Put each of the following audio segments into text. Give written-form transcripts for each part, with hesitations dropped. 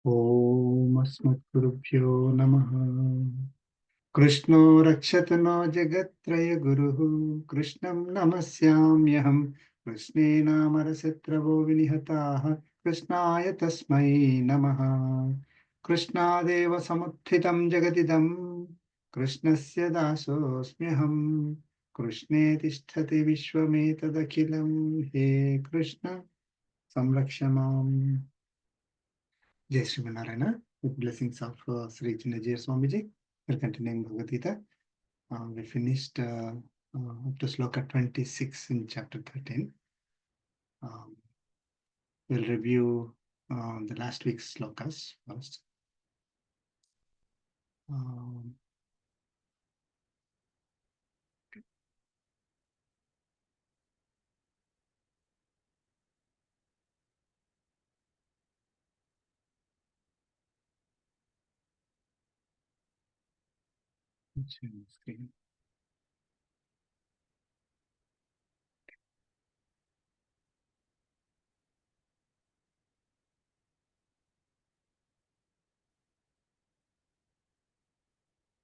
Om Asmatgurubhyo Namaha. Krishno Rakshatano Jagatraya Guruhu Krishnam Namasyamyaham Krishne Namarasyatravo Vinihataha Krishnaya Tasmai Namaha Krishna Deva Samuthitam Jagatidam Krishnasya Dasosmyaham Krishne Tisthati Vishwametadakhilam He Krishna Samrakshamam. Jai Sri Narayana, with blessings of Sri Chinna Jeeyar Swamiji. We're continuing Bhagavad Gita. We finished up to sloka 26 in chapter 13. We'll review the last week's slokas first. Screen.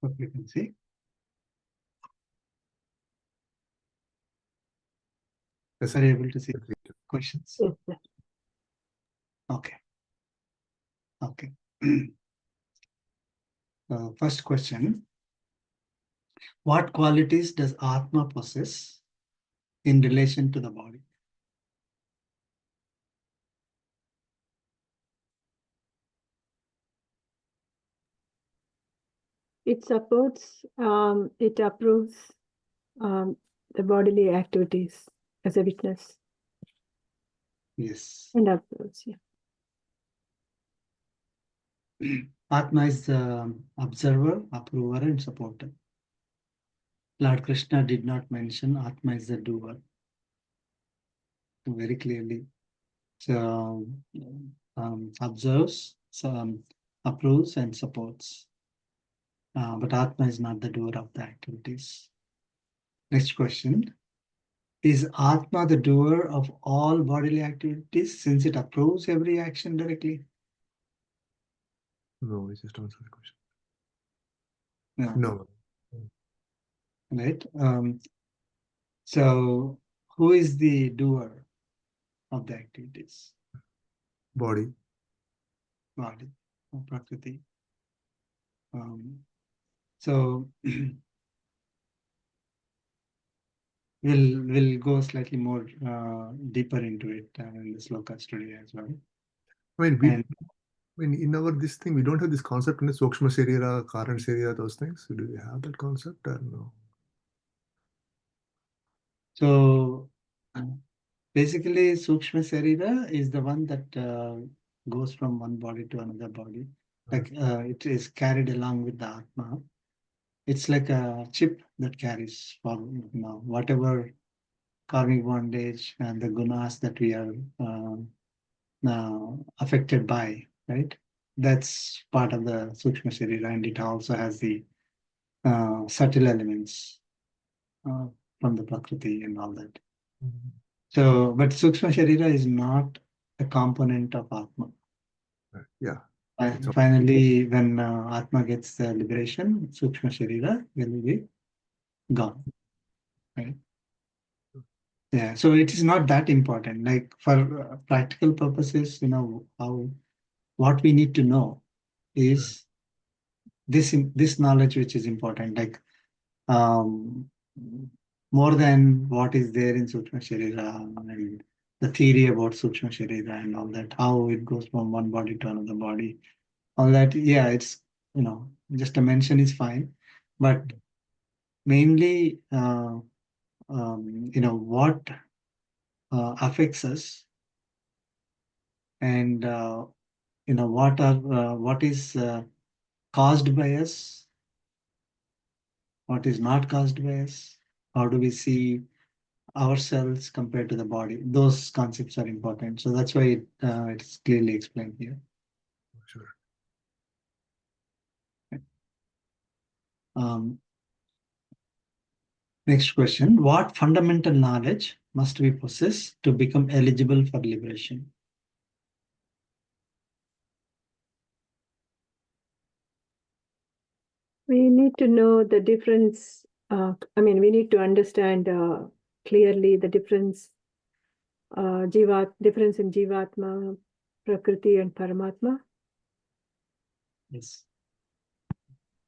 Hope you can see. Are you able to see questions? Okay. Okay. First question. What qualities does Atma possess in relation to the body? It supports, it approves the bodily activities as a witness. Yes. And approves, yeah. Atma is the observer, approver, and supporter. Lord Krishna did not mention Atma is the doer very clearly. So observes, approves, and supports. But Atma is not the doer of the activities. Next question. Is Atma the doer of all bodily activities since it approves every action directly? No, it's just answer the question. No. Right. So who is the doer of the activities? Body. Body, Prakruti. So we'll go slightly more deeper into it in the slokas today as well. I mean, in our this thing, we don't have this concept in the Sukshma Sharira, Karan Sharira, those things. Do we have that concept or no? So basically, Sukshma Sharira is the one that goes from one body to another body. Like it is carried along with the Atma. It's like a chip that carries forward, whatever karmic bondage and the gunas that we are affected by, right? That's part of the Sukshma Sharira, and it also has the subtle elements from the Prakruti and all that. Mm-hmm. So, but Sukshma Sharira is not a component of Atma. Yeah. And finally, when Atma gets the liberation, Sukshma Sharira will be gone. Right? Yeah, so it is not that important. Like for practical purposes, what we need to know is this knowledge which is important. Like more than what is there in Sukshma Sharira and the theory about Sukshma Sharira and all that, how it goes from one body to another body, all that. Yeah, it's just a mention is fine, but mainly what affects us, and what is caused by us, what is not caused by us, how do we see ourselves compared to the body. Those concepts are important, so that's why it's clearly explained here. Sure. Next question. What fundamental knowledge must we possess to become eligible for liberation? We need to know the difference. We need to understand clearly the difference difference in Jivatma, Prakruti, and Paramatma. Yes.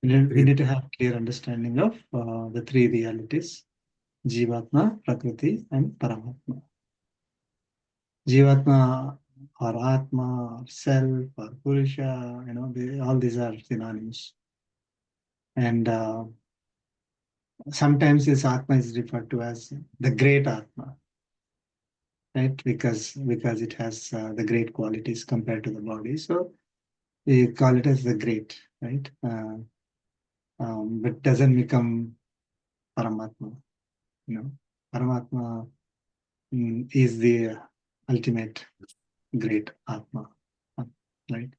We need to have clear understanding of the three realities: Jivatma, Prakriti, and Paramatma. Jivatma or Atma or self or Purusha, all these are synonyms. And sometimes this Atma is referred to as the great Atma, right? Because it has the great qualities compared to the body. So we call it as the great, right? But doesn't become Paramatma. Paramatma is the ultimate great Atma, right?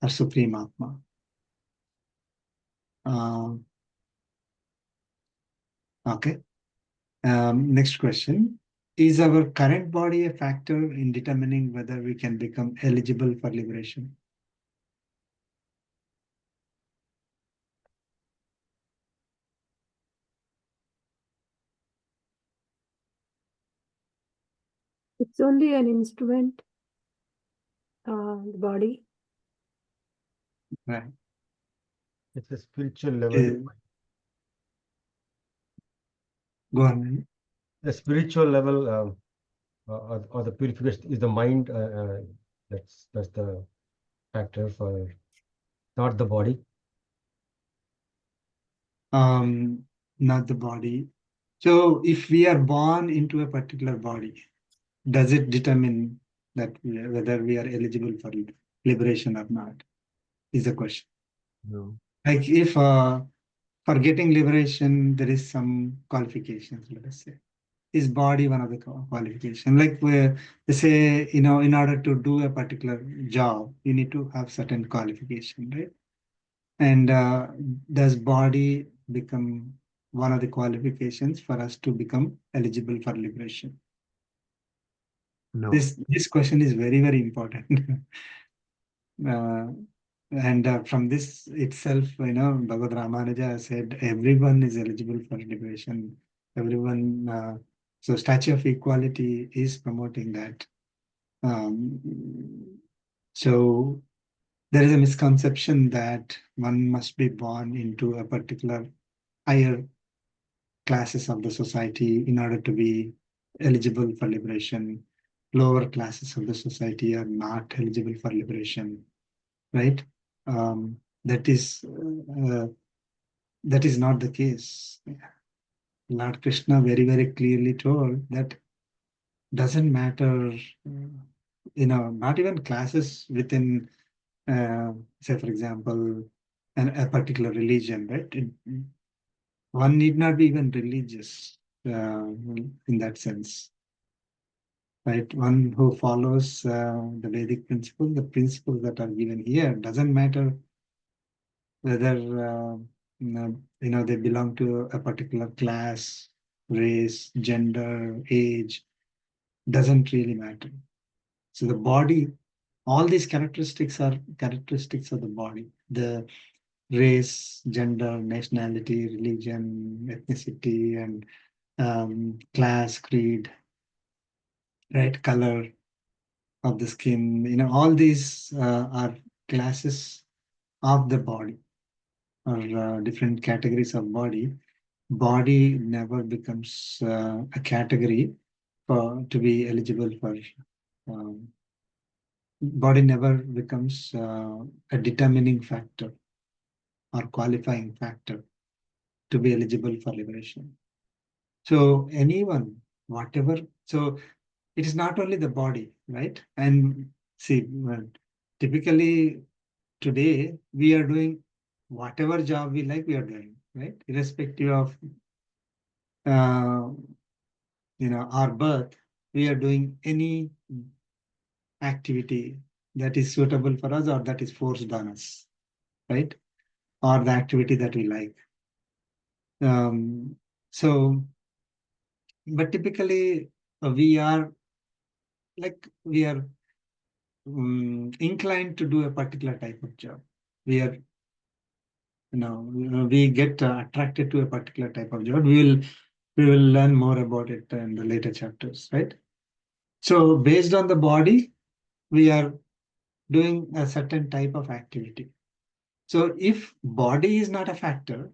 Or supreme Atma. Okay. Next question. Is our current body a factor in determining whether we can become eligible for liberation? It's only an instrument, the body. Right. It's a spiritual level. Go on. The spiritual level or the purification is the mind. That's the factor for, not the body. Not the body. So if we are born into a particular body, does it determine that whether we are eligible for liberation or not? Is the question. No. Like if for getting liberation, there is some qualifications, let us say. Is body one of the qualification? Like they say, in order to do a particular job, you need to have certain qualification, right? And does body become one of the qualifications for us to become eligible for liberation? No. This question is very, very important. And from this itself, Bhagavad Ramanuja said everyone is eligible for liberation. Everyone. So Statue of Equality is promoting that. So there is a misconception that one must be born into a particular higher classes of the society in order to be eligible for liberation. Lower classes of the society are not eligible for liberation, right? That is not the case. Lord Krishna very, very clearly told that doesn't matter, not even classes within, say, for example, a particular religion, right? One need not be even religious in that sense, right? One who follows the Vedic principles, the principles that are given here, doesn't matter whether they belong to a particular class, race, gender, age, doesn't really matter. So the body, all these characteristics are characteristics of the body. The race, gender, nationality, religion, ethnicity, and class, creed, right, color of the skin. All these are classes of the body, or different categories of body. Body never becomes a category to be eligible for. Body never becomes a determining factor or qualifying factor to be eligible for liberation. So anyone, whatever, so it is not only the body, right? And see, typically today we are doing whatever job we like, we are doing, right? Irrespective of our birth, we are doing any activity that is suitable for us or that is forced on us, right? Or the activity that we like. So, but typically we are inclined to do a particular type of job. We are we get attracted to a particular type of job. We will learn more about it in the later chapters, right? So based on the body, we are doing a certain type of activity. So if body is not a factor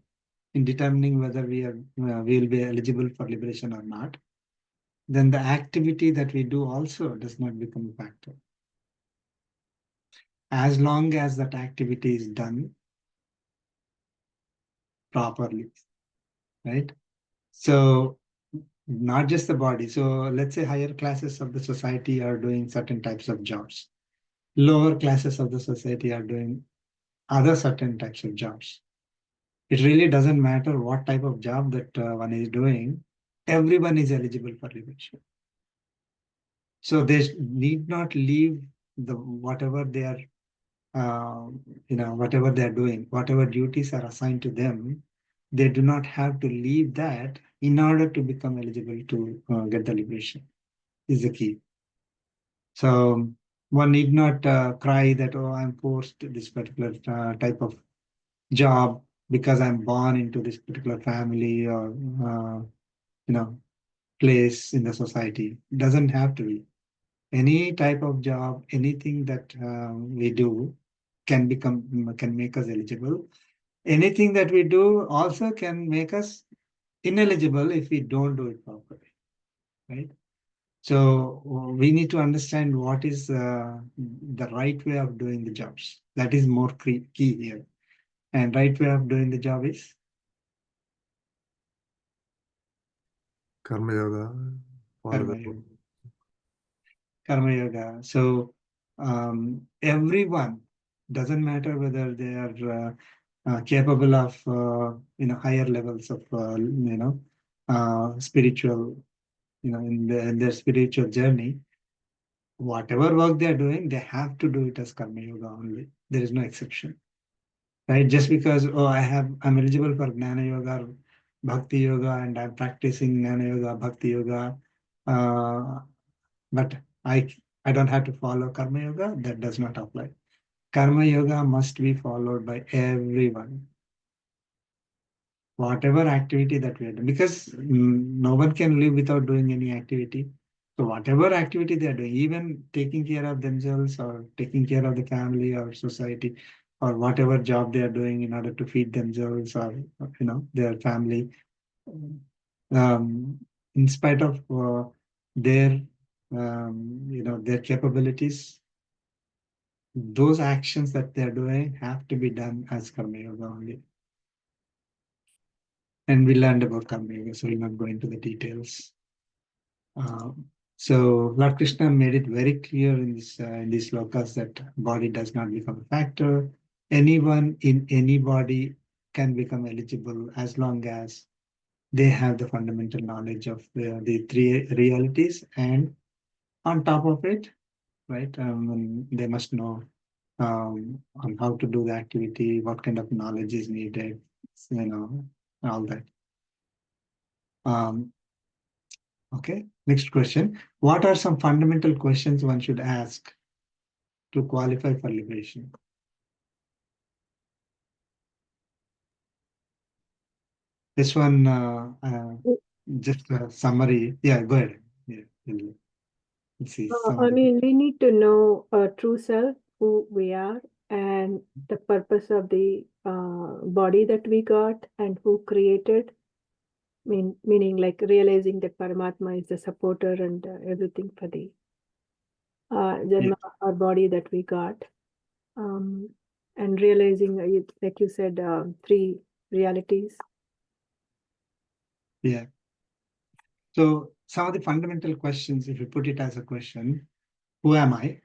in determining whether we will be eligible for liberation or not, then the activity that we do also does not become a factor. As long as that activity is done properly, right? So not just the body. So let's say higher classes of the society are doing certain types of jobs. Lower classes of the society are doing other certain types of jobs. It really doesn't matter what type of job that one is doing. Everyone is eligible for liberation. So they need not leave whatever they are, whatever they are doing, whatever duties are assigned to them. They do not have to leave that in order to become eligible to get the liberation. Is the key. So one need not cry that, oh, I'm forced to this particular type of job because I'm born into this particular family or place in the society. It doesn't have to be. Any type of job, anything that we do can make us eligible. Anything that we do also can make us ineligible if we don't do it properly, right? So we need to understand what is the right way of doing the jobs. That is more key here. And right way of doing the job is Karma yoga. karma yoga. Karma yoga. So everyone, doesn't matter whether they are capable of higher levels of spiritual, in their spiritual journey. Whatever work they are doing, they have to do it as karma yoga only. There is no exception, right? Just because I'm eligible for Jnana yoga or Bhakti yoga and I'm practicing Jnana yoga, Bhakti yoga, but I don't have to follow karma yoga. That does not apply. Karma yoga must be followed by everyone. Whatever activity that we are doing, because no one can live without doing any activity. So whatever activity they are doing, even taking care of themselves or taking care of the family or society, or whatever job they are doing in order to feed themselves or their family, in spite of their their capabilities, those actions that they are doing have to be done as karma yoga only. And we learned about karma yoga, so we'll not go into the details. So Lord Krishna made it very clear in these slokas that body does not become a factor. Anyone in any body can become eligible as long as they have the fundamental knowledge of the three realities, and on top of it, right, they must know on how to do the activity, what kind of knowledge is needed, all that. Okay, next question. What are some fundamental questions one should ask to qualify for liberation? This one, just a summary. Yeah, go ahead. Yeah, let's see. I mean, we need to know our true self, who we are, and the purpose of the body that we got and who created. Meaning like realizing that Paramatma is the supporter and everything for the Janma, our body that we got. And realizing, like you said, three realities. Yeah. So some of the fundamental questions, if you put it as a question, who am I?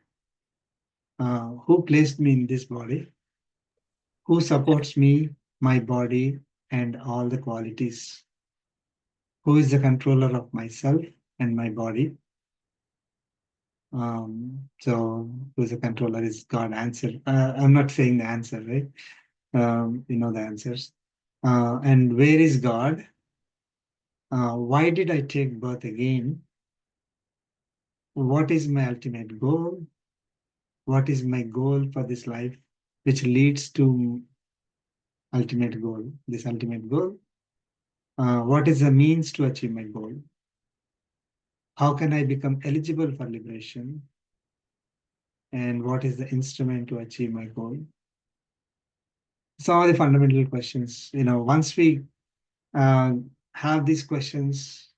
Who placed me in this body? Who supports me, my body, and all the qualities? Who is the controller of myself and my body? So who is the controller is God. Answer. I'm not saying the answer, right? You know the answers. And where is God? Why did I take birth again? What is my ultimate goal? What is my goal for this life, which leads to ultimate goal. This ultimate goal. What is the means to achieve my goal? How can I become eligible for liberation? And what is the instrument to achieve my goal? Some of the fundamental questions. Once we have these questions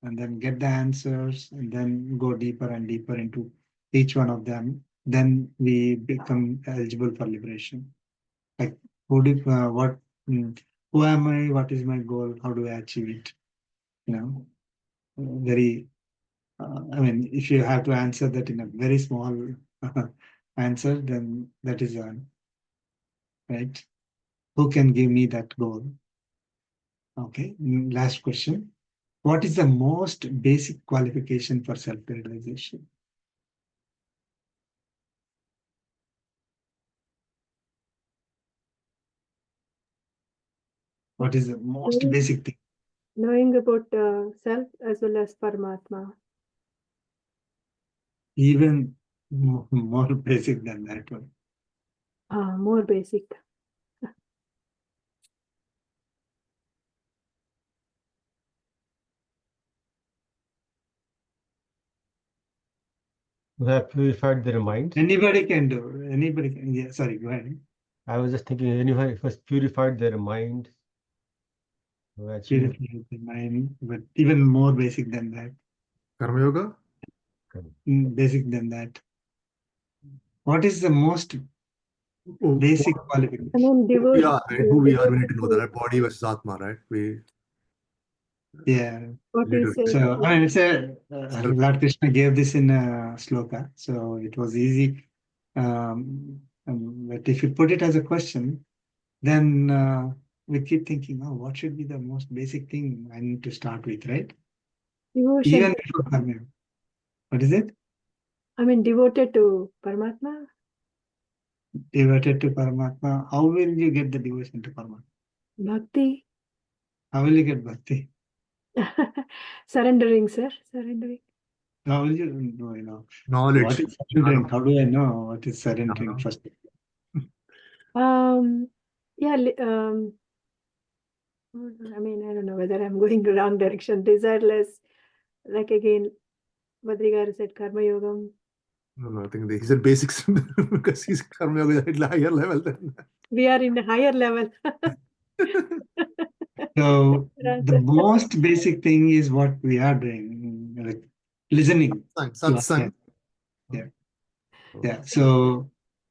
and then get the answers and then go deeper and deeper into each one of them, then we become eligible for liberation. Like who am I? What is my goal? How do I achieve it? Very. If you have to answer that in a very small answer, then that is right. Who can give me that goal? Okay. Last question. What is the most basic qualification for self-realization? What is the most basic thing? Knowing about self as well as Paramatma. Even more basic than that one. More basic. Who have purified their mind. Anybody can do. Anybody can. Yeah. Sorry. Go ahead. I was just thinking, anyone who has purified their mind. Purify the mind, but even more basic than that. Karma Yoga? Basic than that. What is the most basic qualification? I mean, Who we are, right? Who we are, we need to know that. devotion. Right? Body versus Atma, right? Yeah. What need is to- it? So it's Lord Krishna gave this in a sloka, so it was easy. But if you put it as a question, then we keep thinking, oh, what should be the most basic thing I need to start with, right? Devotion. Even before karma. What is it? I mean, devoted to Paramatma. Devoted to Paramatma. How will you get the devotion to Paramatma? Bhakti. How will you get bhakti? Surrendering, sir. Surrendering. How will you know? Knowledge. What is surrendering? How do I know what is surrendering first? Yeah. I mean, I don't know whether I'm going the wrong direction. Desireless. Like again, Badrigar said Karma Yogam. No, I think he said basics because he's Karma Yoga at a higher level than that. We are in a higher level. So the most basic thing is what we are doing, like listening. Satsang. Yeah. So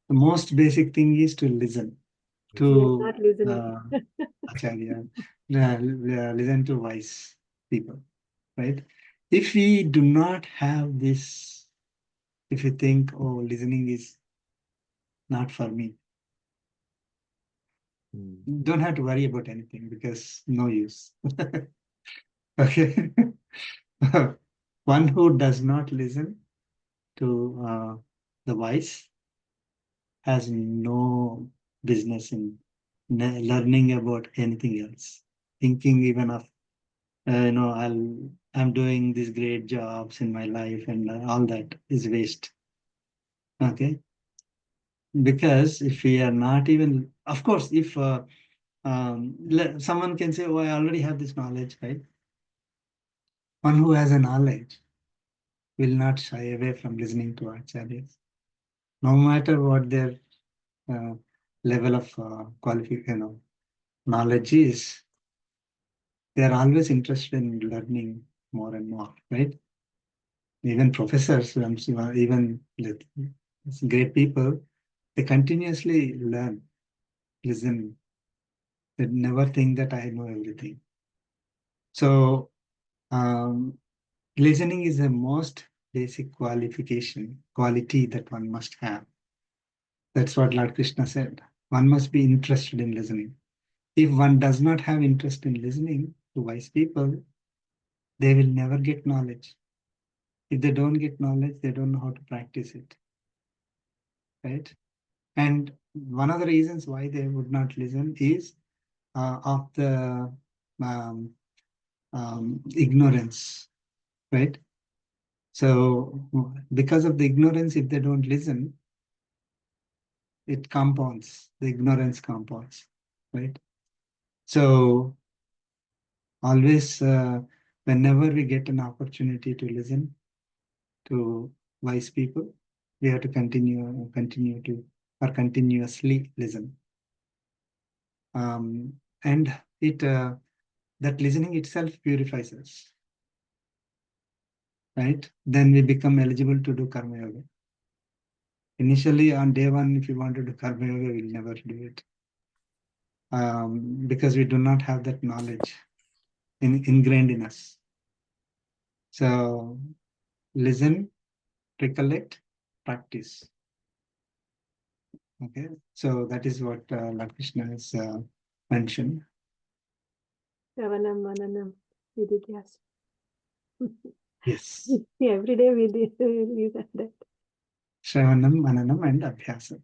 the most basic thing is to listen to Not listening. Acharya, listen to wise people, right? If we do not have this, if you think, oh, listening is not for me, don't have to worry about anything because no use. Okay. One who does not listen to the wise has no business in learning about anything else. Thinking even of, I'm doing these great jobs in my life and all that is waste. Okay. Because if we are not even, of course, if someone can say, oh, I already have this knowledge, right? One who has a knowledge will not shy away from listening to acharyas, no matter what their level of qualification, knowledge is. They are always interested in learning more and more, right? Even professors, even great people, they continuously learn, listen. They never think that I know everything. So listening is the most basic quality that one must have. That's what Lord Krishna said. One must be interested in listening. If one does not have interest in listening to wise people, they will never get knowledge. If they don't get knowledge, they don't know how to practice it, right? And one of the reasons why they would not listen is of the ignorance, right? So because of the ignorance, if they don't listen, it compounds, the ignorance compounds. right? So always, whenever we get an opportunity to listen to wise people, we have to continue to, or continuously listen. And that listening itself purifies us, right? Then we become eligible to do karma yoga. Initially, on day one, if you want to do karma yoga, we'll never do it, because we do not have that knowledge ingrained in us. So listen, recollect, practice. Okay, so that is what Lord Krishna has mentioned. Shravanam, Mananam, Vididhyas. Yes, Every day we do that. Shravanam, Mananam, and Abhyasam.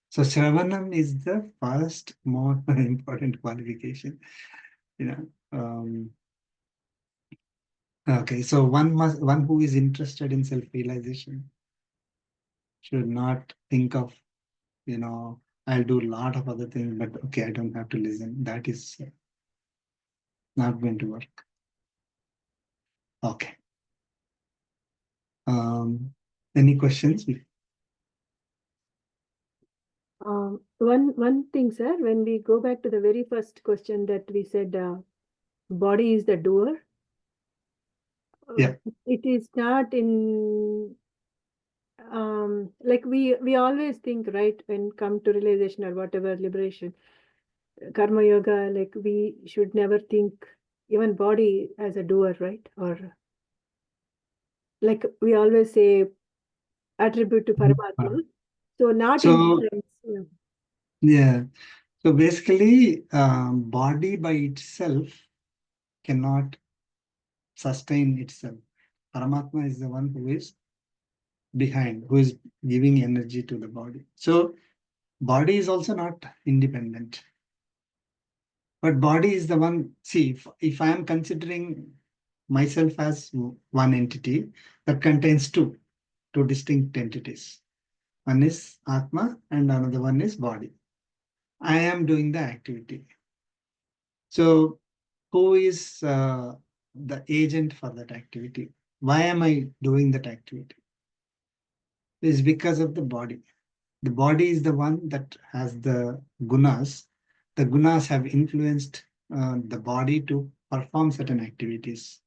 So Shravanam is the first more important qualification. Okay, so one who is interested in self-realization should not think of, I'll do a lot of other things, but okay, I don't have to listen. That is not going to work. Okay. Any questions? One thing, sir, when we go back to the very first question that we said, body is the doer. Yeah. It is not in, like we always think, right, when come to realization or whatever, liberation, karma yoga, like we should never think even body as a doer, right? Or like we always say attribute to Paramatma. So not in So, that sense. Yeah. yeah. So basically, body by itself cannot sustain itself. Paramatma is the one who is behind, who is giving energy to the body. So body is also not independent. But body is the one, see, if I am considering myself as one entity that contains two distinct entities. One is Atma and another one is body. I am doing the activity. So who is the agent for that activity? Why am I doing that activity? It is because of the body. The body is the one that has the gunas. The gunas have influenced the body to perform certain activities.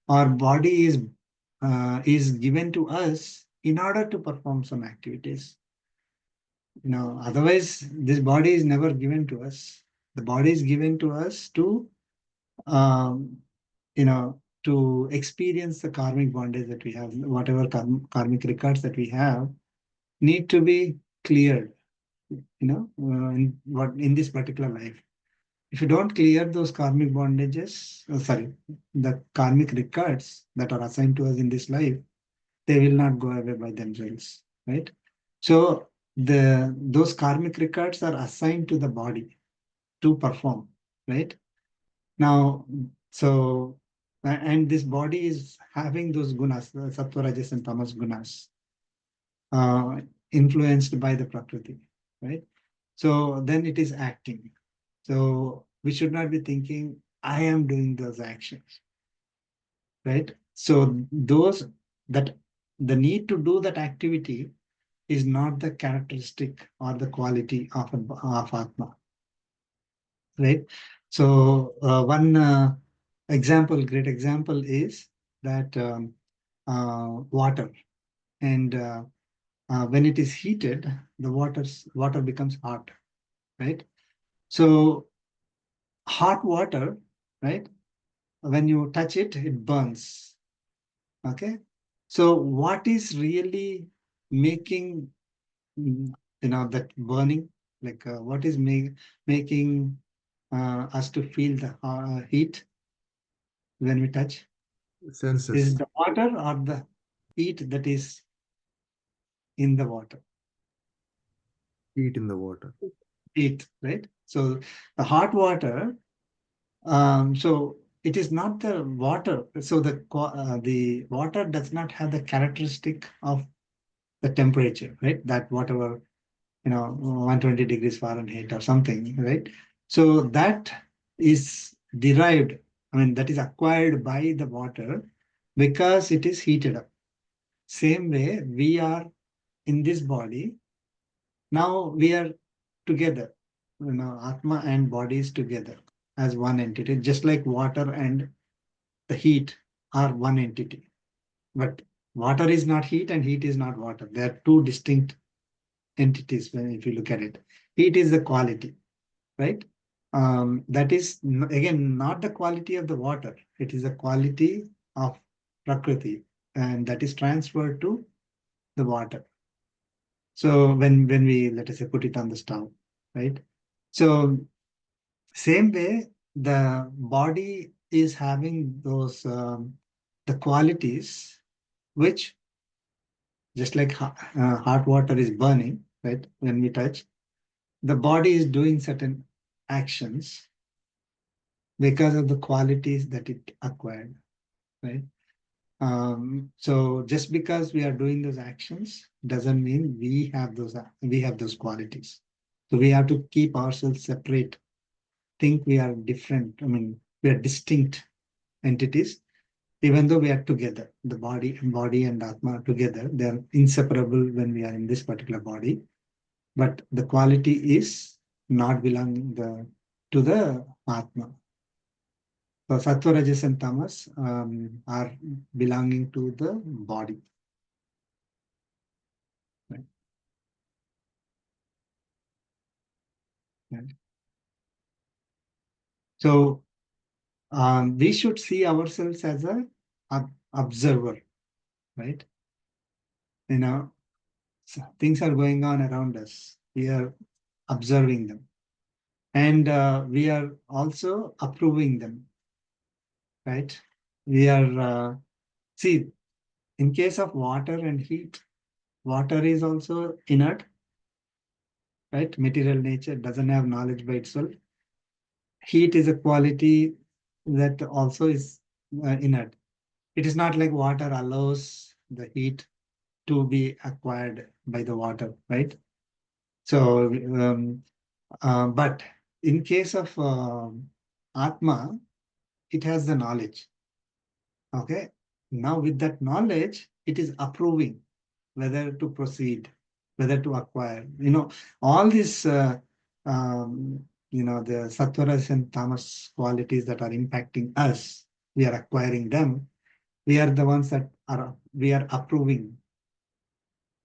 Our body is given to us in order to perform some activities. Otherwise, this body is never given to us. The body is given to us to, um, to experience the karmic bondage that we have, whatever karmic records that we have, need to be cleared, in this particular life. If you don't clear those karmic bondages, the karmic records that are assigned to us in this life, they will not go away by themselves, right? So those karmic records are assigned to the body to perform, right? Now, and this body is having those gunas, the sattva, rajas, and tamas gunas, influenced by the Prakruti, right? So then it is acting. So we should not be thinking, I am doing those actions, right? So that the need to do that activity is not the characteristic or the quality of Atma, right? So one great example is that water, and when it is heated, the water becomes hot, right? So hot water, right? When you touch it, it burns. Okay. So what is really making that burning? Like what is making us to feel the heat when we touch? Senses. Is the water or the heat that is in the water? Heat in the water. Heat, right? So the hot water. So it is not the water. So the water does not have the characteristic of the temperature, right? That whatever 120 degrees Fahrenheit or something, right? So that is derived, I mean, that is acquired by the water because it is heated up. Same way, we are in this body. Now we are together, Atma and body is together as one entity, just like water and the heat are one entity. But water is not heat and heat is not water. They are two distinct entities if you look at it. Heat is the quality, right? That is, again, not the quality of the water. It is the quality of Prakruti, and that is transferred to the water. So when we, let us say, put it on the stove, right? So same way, the body is having those the qualities which, just like hot water is burning, right? When we touch, the body is doing certain actions because of the qualities that it acquired, right? So just because we are doing those actions doesn't mean we have those qualities. So we have to keep ourselves separate, think we are different. I mean, we are distinct entities, even though we are together. The body and Atma are together. They are inseparable when we are in this particular body. But the quality is not belonging to the Atma. So Sattva, Rajas, and Tamas are belonging to the body. Right. Right. So we should see ourselves as a observer, right? So things are going on around us. We are observing them, and we are also approving them, right? We are see, in case of water and heat, water is also inert, right? Material nature doesn't have knowledge by itself. Heat is a quality that also is inert. It is not like water allows the heat to be acquired by the water, right? So, but in case of Atma, it has the knowledge. Okay. Now, with that knowledge, it is approving whether to proceed, whether to acquire. All these, the sattvaras and tamas qualities that are impacting us, we are acquiring them. We are the ones we are approving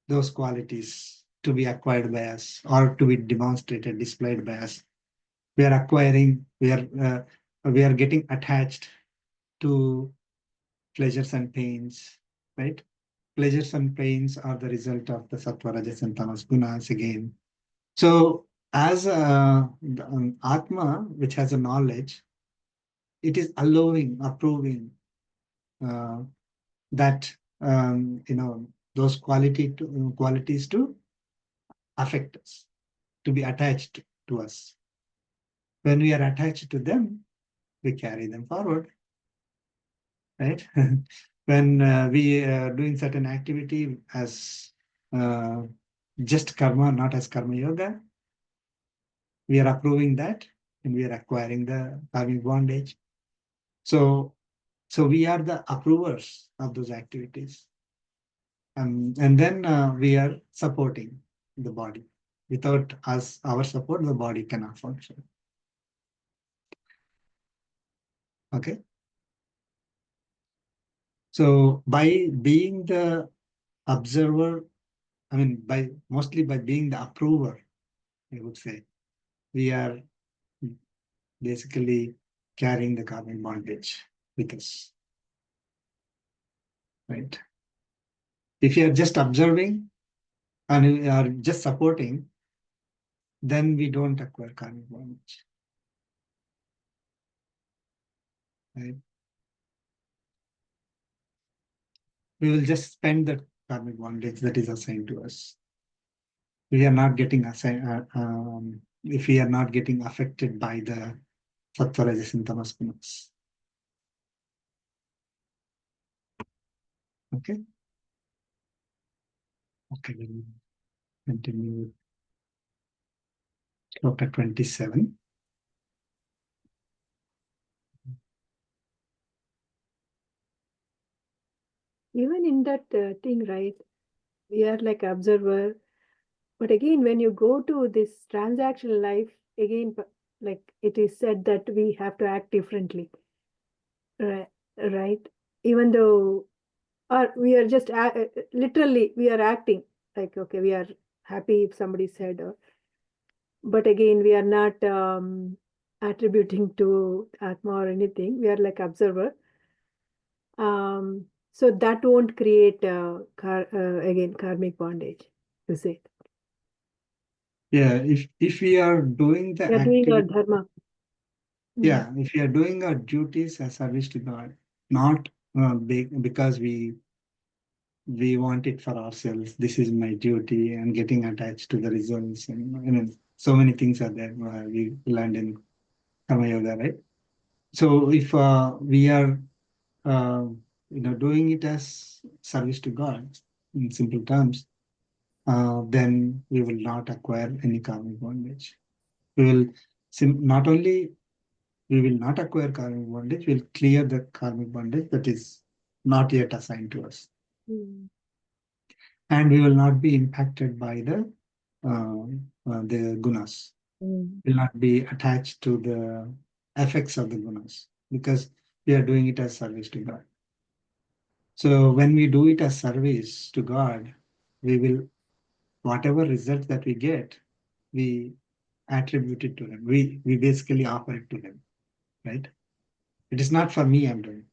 those qualities to be acquired by us or to be demonstrated, displayed by us. We are acquiring, we are getting attached to pleasures and pains, right? Pleasures and pains are the result of the sattva, rajas, and tamas gunas again. So as Atma, which has a knowledge, it is allowing, approving that those qualities to affect us, to be attached to us. When we are attached to them, we carry them forward, right? When we are doing certain activity as just karma, not as karma yoga, we are approving that and we are acquiring the karmic bondage. So we are the approvers of those activities. And then we are supporting the body. Without our support, the body cannot function. Okay. So by being the observer, I mean, mostly by being the approver, I would say, we are basically carrying the karmic bondage with us, right? If you are just observing and you are just supporting, then we don't acquire karmic bondage, right? We will just spend the karmic bondage that is assigned to us. We are not getting assigned, if we are not getting affected by the sattva, rajas, and tamas gunas. Okay. Okay, let me continue with chapter 27. even in that thing, right? We are like observer, but again, when you go to this transactional life, again, like it is said that we have to act differently, right? Right? Even though, or we are just literally we are acting like, okay, we are happy if somebody said, but again, we are not attributing to Atma or anything. We are like observer. So that won't create again karmic bondage, you say. Yeah, if we are doing the We are doing our activity, dharma. yeah, if we are doing our duties as service to God, not because we want it for ourselves. This is my duty, and getting attached to the results, and so many things are there. We learned in Karma Yoga, right? So if we are doing it as service to God in simple terms, then we will not acquire any karmic bondage. We will not only we will not acquire karmic bondage, we'll clear the karmic bondage that is not yet assigned to us. Mm. And we will not be impacted by the gunas. Mm. Will not be attached to the effects of the gunas because we are doing it as service to God. So when we do it as service to God, we will, whatever result that we get, we attribute it to them. We basically offer it to them, right? It is not for me I'm doing.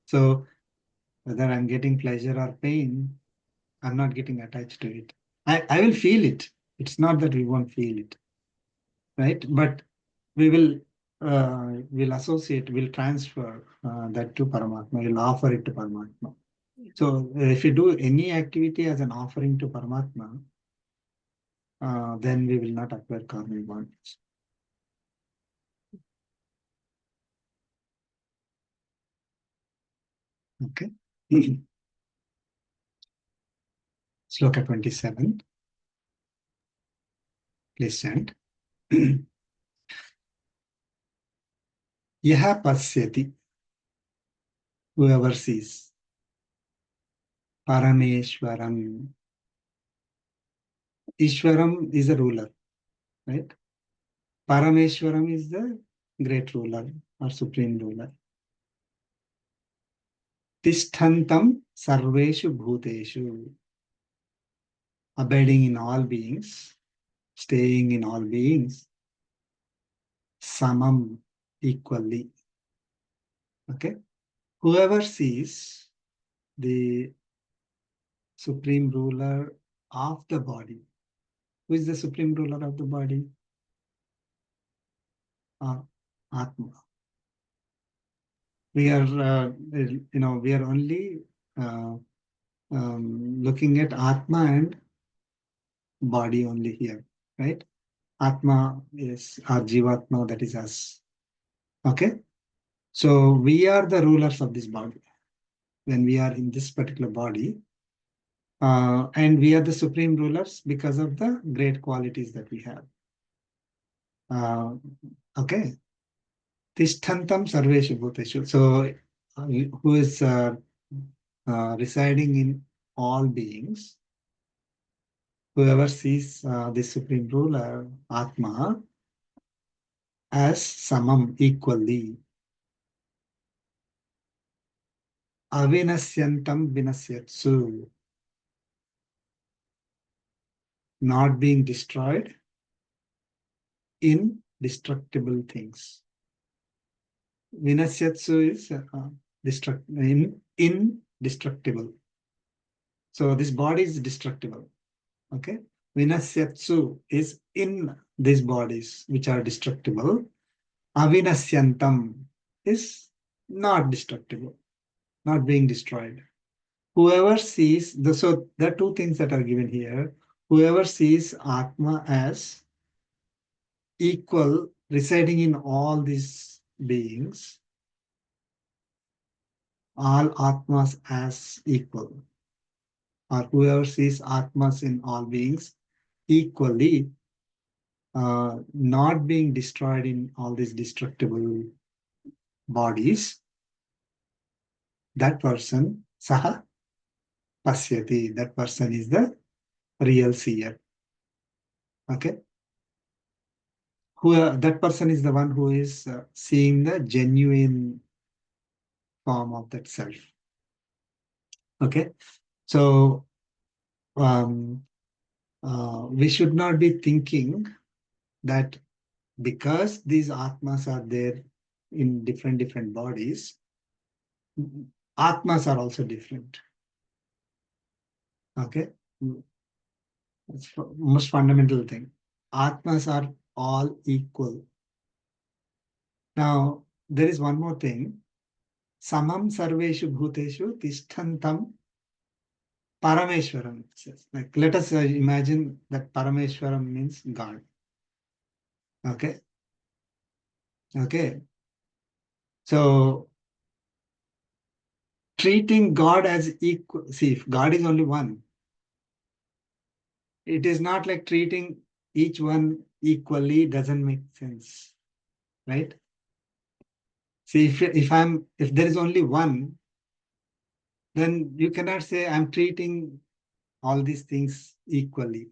So whether I'm getting pleasure or pain, I'm not getting attached to it. I will feel it. It's not that we won't feel it, right? But we will associate, will transfer that to Paramatma, we'll offer it to Paramatma. So if you do any activity as an offering to Paramatma, then we will not acquire karmic bondage. Okay. Sloka 27. Please chant. Yaha pasyati, whoever sees, Parameshwaram. Ishwaram is a ruler, right? Parameshwaram is the great ruler or supreme ruler. Tishtantam sarveshu bhuteshu, abiding in all beings, staying in all beings, samam, equally. Okay? Whoever sees the supreme ruler of the body, who is the supreme ruler of the body? Atma. We are, we are only looking at Atma and body only here, right? Atma is our Jivatma, that is us. Okay? So we are the rulers of this body. When we are in this particular body, and we are the supreme rulers because of the great qualities that we have. Okay. Tishtantam sarveshu bhuteshu. So who is residing in all beings, whoever sees the supreme ruler, Atma, as samam, equally. Avinasyantam vinasyatsu, not being destroyed in destructible things. Vinasyatsu is indestructible. So this body is destructible. Okay. Vinasyatsu is in these bodies which are destructible. Avinasyantam is not destructible, not being destroyed. Whoever sees, so there are two things that are given here. Whoever sees Atma as equal, residing in all these beings, all Atmas as equal, or whoever sees Atmas in all beings equally, not being destroyed in all these destructible bodies, that person, Saha pasyati, that person is the real seer. Okay. That person is the one who is seeing the genuine form of that self. Okay. So we should not be thinking that because these Atmas are there in different bodies, Atmas are also different. Okay. That's the most fundamental thing. Atmas are all equal. Now, there is one more thing. Samam sarveshu bhuteshu tishtantam parameshwaram. Like, let us imagine that parameshwaram means God. Okay. Okay. So, treating God as equal. See, if God is only one, it is not like treating each one equally doesn't make sense, right? See, if there is only one, then you cannot say I'm treating all these things equally,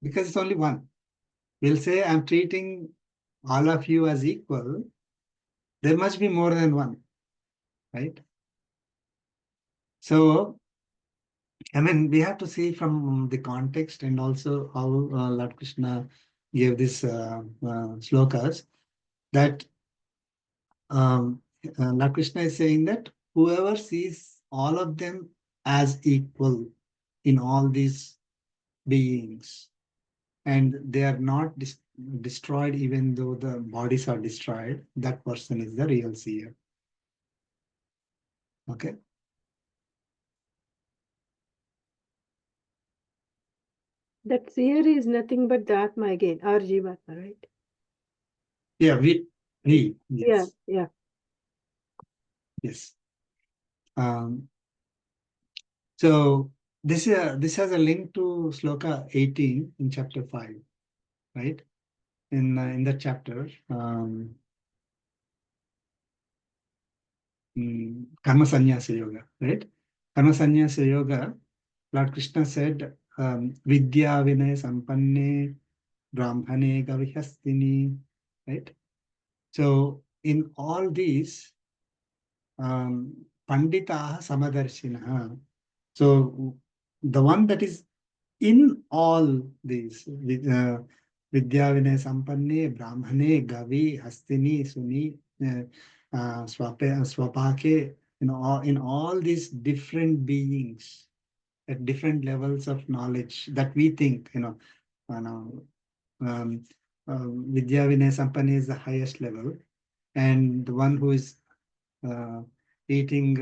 because it's only one. We'll say I'm treating all of you as equal. There must be more than one, right? So, I mean, we have to see from the context and also how Lord Krishna gave this slokas, that Lord Krishna is saying that whoever sees all of them as equal in all these beings, and they are not destroyed even though the bodies are destroyed, that person is the real seer. Okay. That seer is nothing but the Atma again, or Jivatma, right? Yeah, we yes. Yeah. Yes. So this has a link to Sloka 18 in chapter 5, right? In that chapter, Karma Sannyasa Yoga, right? Karma Sannyasa Yoga, Lord Krishna said, Vidya Vinay Sampanne Brahmane Gavihastini, right? So in all these, Panditaha Samadarshinaha. So the one that is in all these, Vidya Vinay Sampanne, Brahmane, Gavi, Hastini, Suni, Swapake, in all these different beings at different levels of knowledge that we think, Vidya Vinay Sampanne is the highest level, and the one who is eating,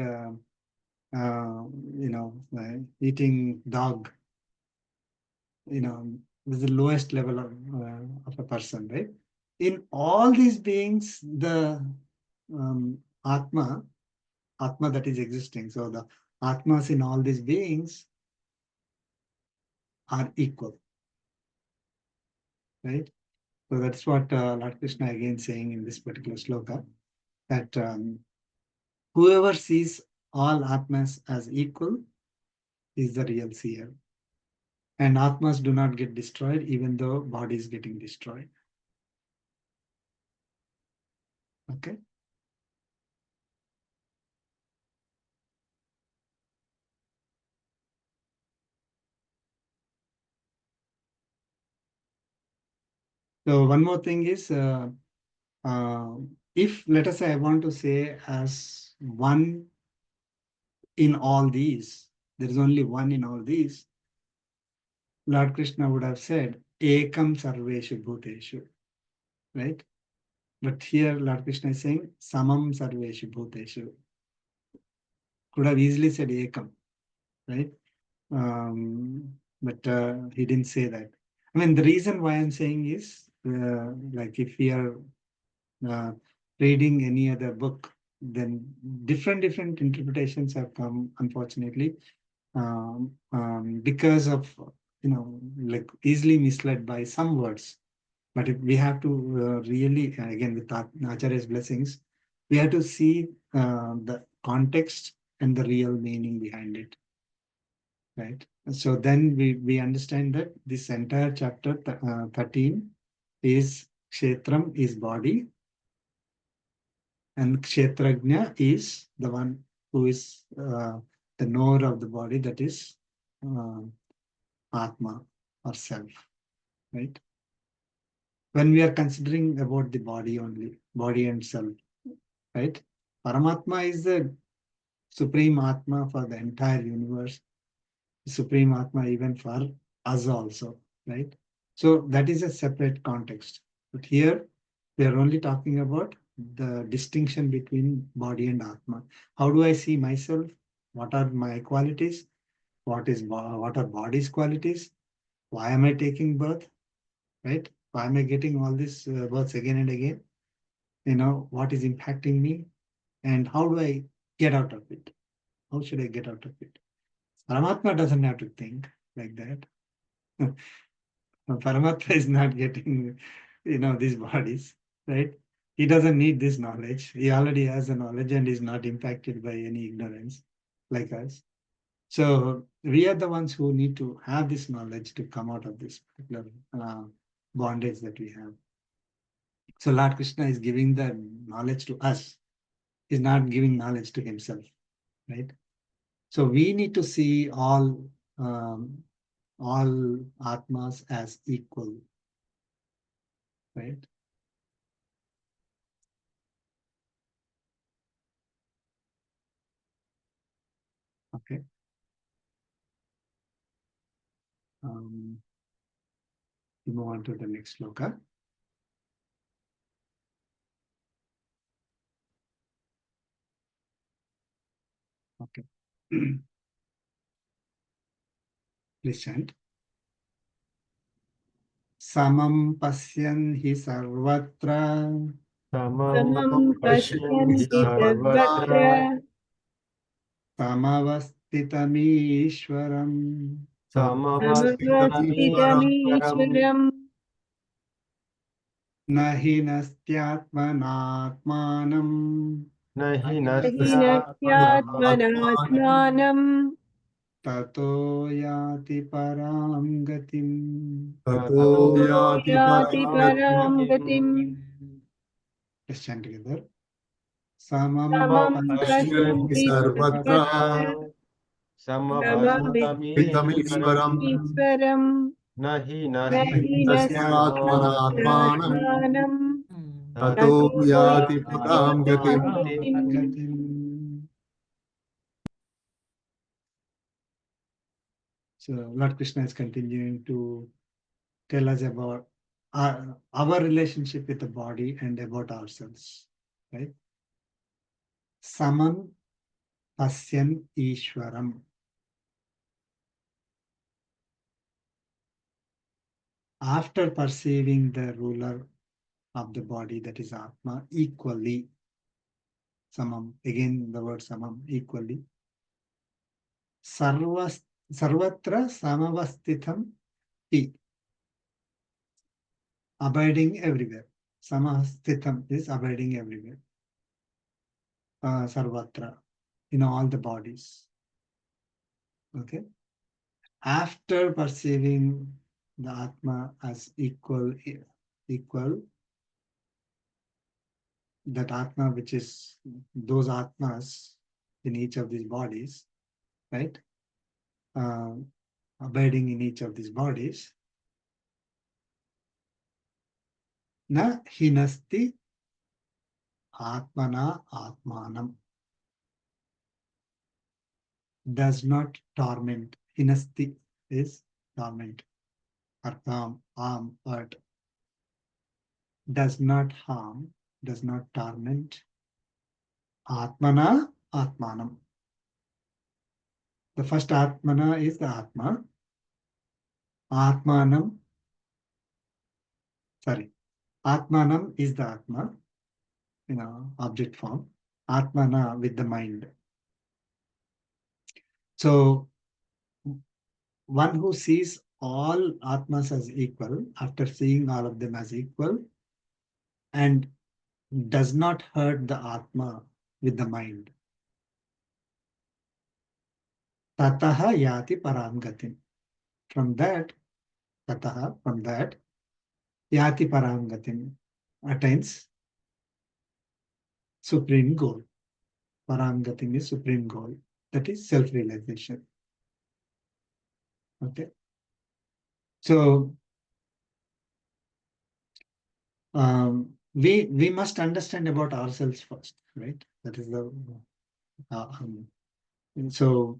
eating dog, is the lowest level of a person, right? In all these beings, the Atma that is existing. So the Atmas in all these beings are equal, right? So that's what Lord Krishna again saying in this particular sloka, that whoever sees all Atmas as equal is the real seer. And Atmas do not get destroyed even though body is getting destroyed. Okay. So one more thing is, if let us say I want to say as one in all these, there is only one in all these, Lord Krishna would have said, Ekam Sarveshu Bhuteshu, right? But here Lord Krishna is saying, Samam Sarveshu Bhuteshu. Could have easily said Ekam, right? But he didn't say that. I mean, the reason why I'm saying is, like if we are reading any other book, then different interpretations have come, unfortunately, because of, like easily misled by some words. But if we have to really, again, with Acharya's blessings, we have to see the context and the real meaning behind it. Right. So then we understand that this entire chapter 13 is Kshetram is body, and Kshetrajna is the one who is the knower of the body, that is Atma or self. Right. When we are considering about the body only, body and self, right? Paramatma is the supreme Atma for the entire universe, supreme Atma even for us also, right? So that is a separate context. But here we are only talking about the distinction between body and Atma. How do I see myself? What are my qualities? What are body's qualities? Why am I taking birth? Right? Why am I getting all these births again and again? What is impacting me? And how do I get out of it? How should I get out of it? Paramatma doesn't have to think like that. Paramatma is not getting, these bodies, right? He doesn't need this knowledge. He already has the knowledge and is not impacted by any ignorance like us. So we are the ones who need to have this knowledge to come out of this particular bondage that we have. So Lord Krishna is giving the knowledge to us. He's not giving knowledge to himself, right? So we need to see all Atmas as equal, right? Okay. We move on to the next sloka. Okay. Please chant. Samam pasyan hi sarvatra Samam pasyan hi sarvatra samavasthitamishwaram samavasthitamishwaram nahi nastyatmanatmanam nahi nastyatmanatmanam tato yati param gatim. Tato yati yati param gatim. Let's chant together. Samam Samam pasyan pasyan Pashyami hi sarvatra sarvatra Samavasthitamishwaram samavasthitamishwaram nahi nahi Nastyatmanatmanam nastyatmanatmanam Tato tato yati yati param gatim. param gatim. So Lord Krishna is continuing to tell us about our relationship with the body and about ourselves, right? Samam pasyan ishwaram. After perceiving the ruler of the body, that is Atma, equally, samam, again the word samam, equally, sarvatra samavasthitam hi, abiding everywhere. Samavasthitam is abiding everywhere. Sarvatra, in all the bodies. Okay. After perceiving the Atma as equal, that Atma, which is those Atmas in each of these bodies, right? Abiding in each of these bodies. Na hinasti Atmana Atmanam. Does not torment. Hinasti is torment. Artham, hurt. Does not harm, does not torment. Atmana Atmanam. The first Atmana is the Atma. Atmanam, Atmanam is the Atma, object form. Atmana with the mind. So one who sees all Atmas as equal, after seeing all of them as equal, and does not hurt the Atma with the mind. tataha yati param gatim. From that, tataha, from that, yati param gatim, attains supreme goal. Param gatim is supreme goal. That is self-realization. Okay. So we must understand about ourselves first, right? That is the so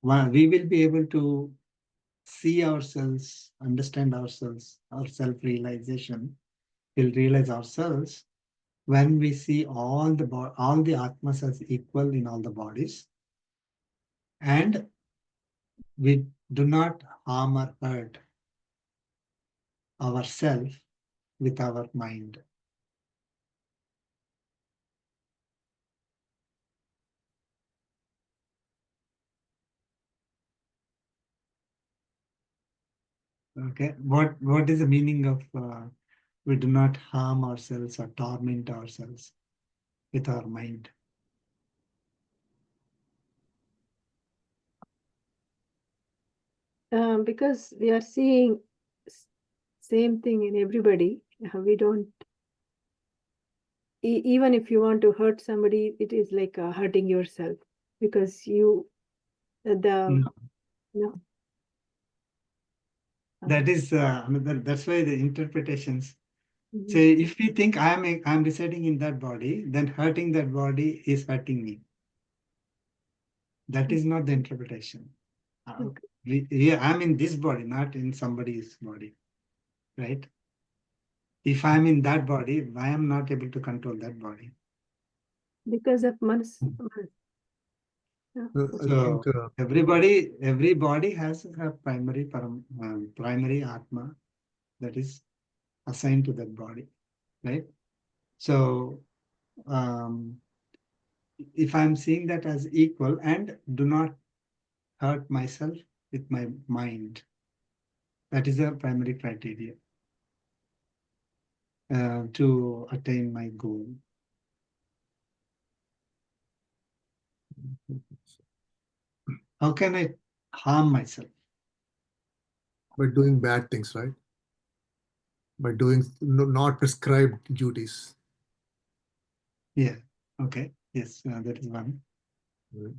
we will be able to see ourselves, understand ourselves, our self-realization. We'll realize ourselves when we see all the Atmas as equal in all the bodies, and we do not harm or hurt ourselves with our mind. Okay, what is the meaning of we do not harm ourselves or torment ourselves with our mind? Because we are seeing same thing in everybody. We don't, even if you want to hurt somebody, it is like hurting yourself, because you, No. no. That is another. That's why the interpretations Mhm. say, if we think I'm residing in that body, then hurting that body is hurting me. That is not the interpretation. Okay. I'm in this body, not in somebody's body, right? If I'm in that body, why am not able to control that body? Because of manas. Yeah. I So think everybody has a primary Atma that is assigned to that body, right? So if I'm seeing that as equal and do not hurt myself with my mind, that is a primary criteria to attain my goal. How can I harm myself? by doing bad things, right? By doing not prescribed duties. Yeah. Okay. Yes, that is one. Right.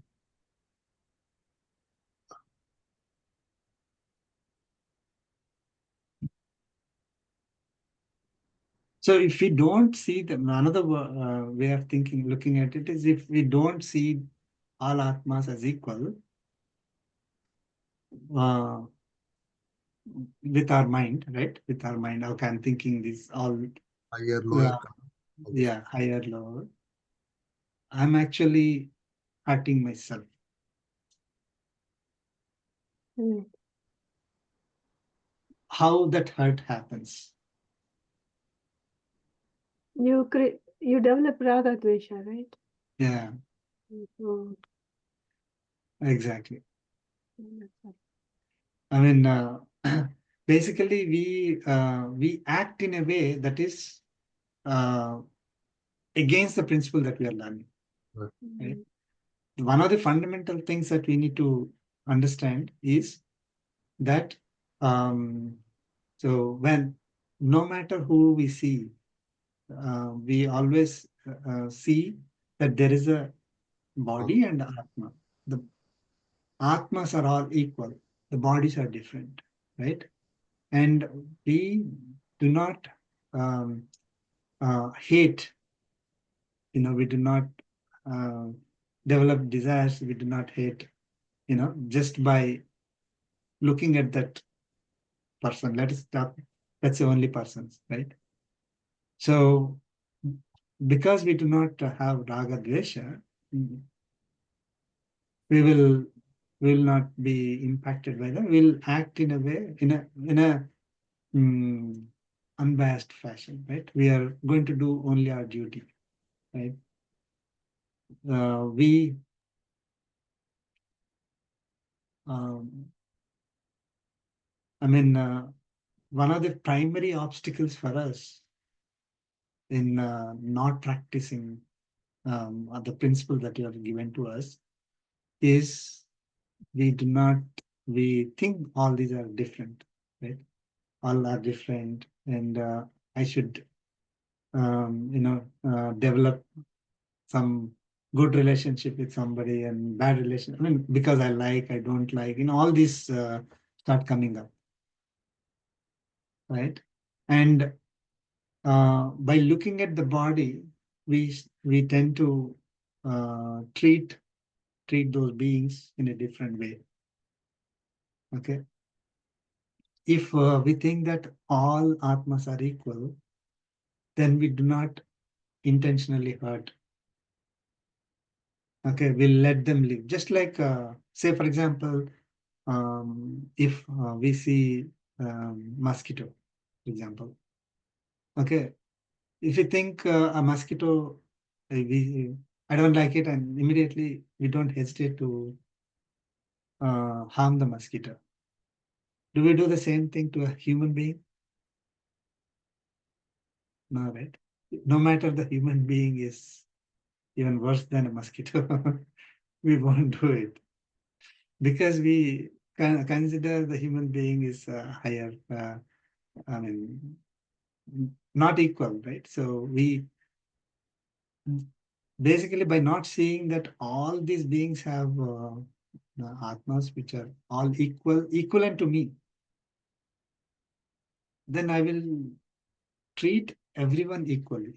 So if we don't see them, another way of thinking, looking at it is, if we don't see all Atmas as equal with our mind, right? With our mind, okay, I'm thinking this all, Higher, lower. yeah, higher, lower. I'm actually hurting myself. Right. How that hurt happens? You develop raga dvesha, right? Yeah, So, exactly. that's right. I mean, basically, we act in a way that is against the principle that we are learning. Right. Right? One of the fundamental things that we need to understand is that so when no matter who we see, we always see that there is a body and Atma. The Atmas are all equal. The bodies are different, right? And we do not um, hate. We do not uh, develop desires. We do not hate. Just by looking at that person. Let us talk. That's the only persons, right? So, because we do not have raga dvesha, we will not be impacted by them. We'll act in a way, in a unbiased fashion, right? We are going to do only our duty, right? We I mean, one of the primary obstacles for us in not practicing the principle that you have given to us is we think all these are different, right? All are different, and I should, develop some good relationship with somebody and bad relation. I mean, because I don't like, all these start coming up, right? And by looking at the body, we tend to treat those beings in a different way. Okay, if we think that all atmas are equal, then we do not intentionally hurt. Okay, we'll let them live. Just like, say, for example, if we see mosquito, for example. Okay, if you think a mosquito, I don't like it, and immediately we don't hesitate to harm the mosquito. Do we do the same thing to a human being? No, right? No matter the human being is even worse than a mosquito, we won't do it because we consider the human being is higher. I mean, not equal, right? So we basically, by not seeing that all these beings have the atmas which are all equivalent to me, then I will treat everyone equally.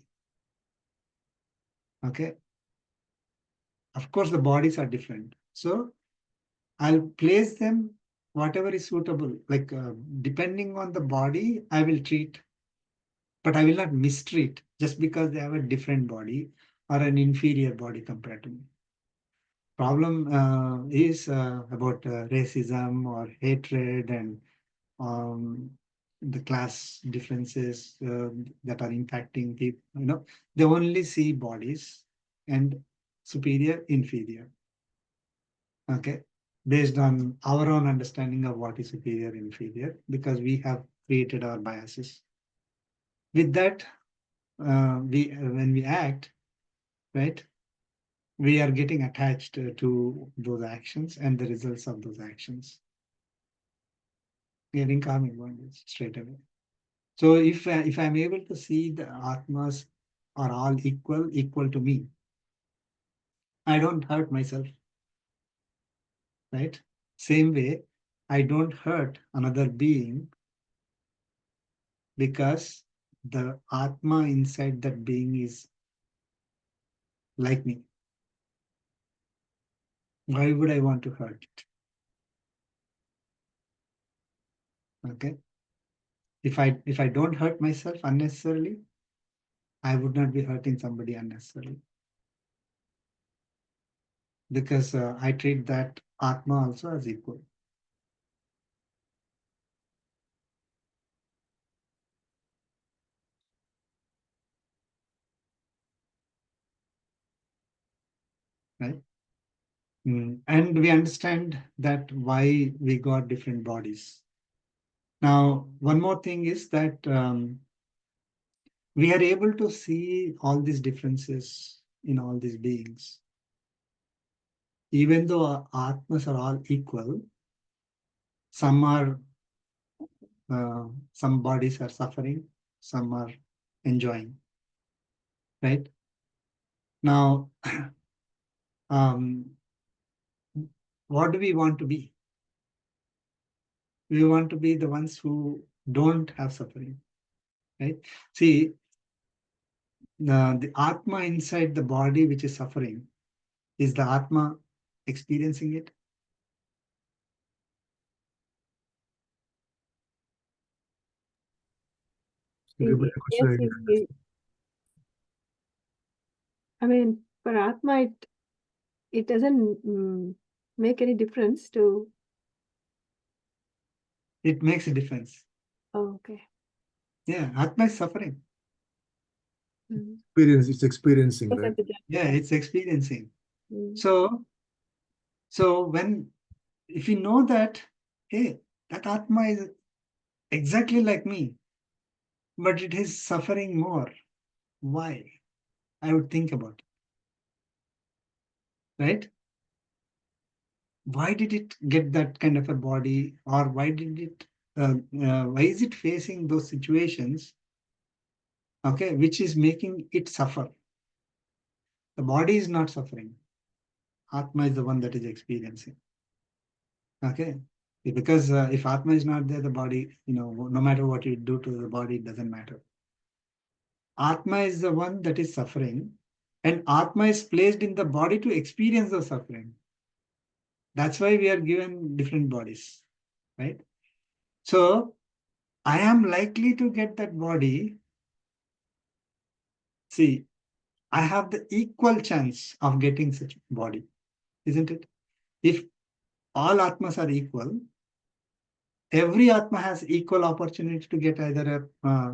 Okay. Of course, the bodies are different. So I'll place them whatever is suitable. Like depending on the body, I will treat, but I will not mistreat just because they have a different body or an inferior body compared to me. Problem is about racism or hatred and the class differences that are impacting people. They only see bodies and superior, inferior. Okay, based on our own understanding of what is superior, inferior, because we have created our biases. With that, when we act, right, we are getting attached to those actions and the results of those actions. Getting calming one straight away. So if I'm able to see the atmas are all equal to me, I don't hurt myself, right? Same way, I don't hurt another being because the atma inside that being is like me. Why would I want to hurt it? Okay. If I don't hurt myself unnecessarily, I would not be hurting somebody unnecessarily. Because I treat that atma also as equal. Right? And we understand that why we got different bodies. Now, one more thing is that we are able to see all these differences in all these beings. Even though our atmas are all equal, some bodies are suffering, some are enjoying. Right? Now, what do we want to be? We want to be the ones who don't have suffering, right? See, the atma inside the body which is suffering, is the atma experiencing it? Repeat the question Yes, again. I mean, for Atma, it doesn't make any difference to. It makes a difference. Oh, okay. Yeah, atma is suffering. It's experiencing, right? Yeah, it's experiencing. Mm. So if you know that, hey, that atma is exactly like me, but it is suffering more. Why? I would think about it. Right? why did it get that kind of a body, or why is it facing those situations, okay, which is making it suffer? The body is not suffering. Atma is the one that is experiencing. Okay, because if Atma is not there, the body, no matter what you do to the body, it doesn't matter. Atma is the one that is suffering, and Atma is placed in the body to experience the suffering. That's why we are given different bodies, right? So I am likely to get that body. See, I have the equal chance of getting such body, isn't it? If all Atmas are equal, every Atma has equal opportunity to get either a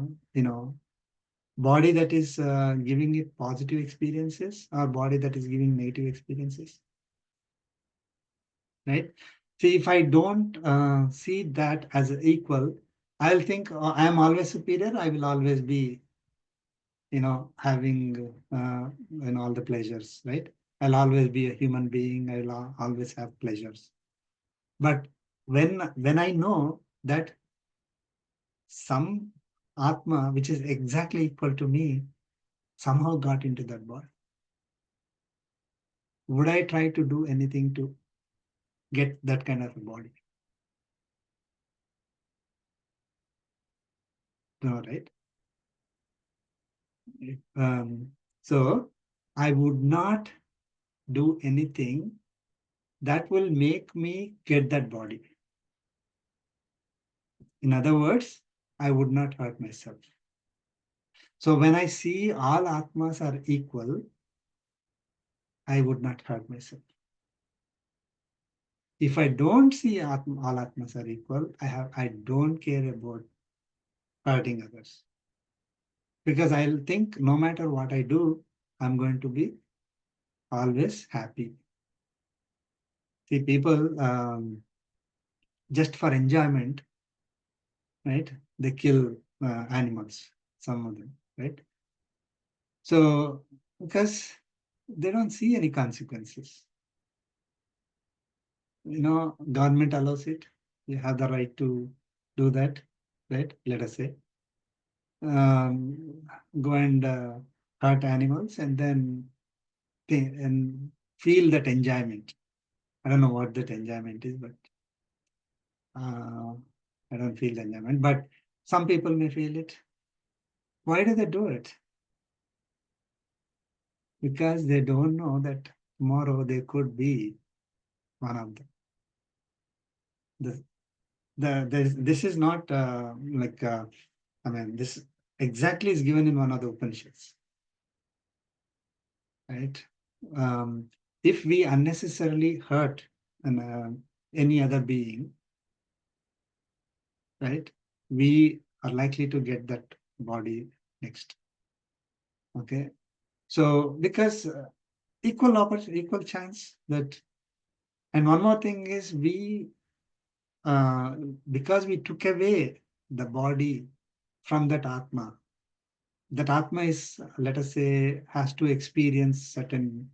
body that is giving it positive experiences or body that is giving negative experiences, right? See, if I don't see that as equal, I'll think I am always superior. I will always be, having all the pleasures, right? I'll always be a human being. I'll always have pleasures. But when I know that some Atma, which is exactly equal to me, somehow got into that body, would I try to do anything to get that kind of a body? No, right? So I would not do anything that will make me get that body. In other words, I would not hurt myself. So when I see all Atmas are equal, I would not hurt myself. If I don't see all Atmas are equal, I don't care about hurting others. Because I'll think no matter what I do, I'm going to be always happy. See, people just for enjoyment, right? They kill animals, some of them, right? So because they don't see any consequences. Government allows it. You have the right to do that, right? Let us say, go and hurt animals and then and feel that enjoyment. I don't know what that enjoyment is, but I don't feel the enjoyment. But some people may feel it. Why do they do it? Because they don't know that tomorrow they could be one of them. This is not this exactly is given in one of the Upanishads, right? If we unnecessarily hurt any other being, right, we are likely to get that body next. Okay, so because equal chance that, and one more thing is because we took away the body from that Atma. That Atma is, let us say, has to experience certain,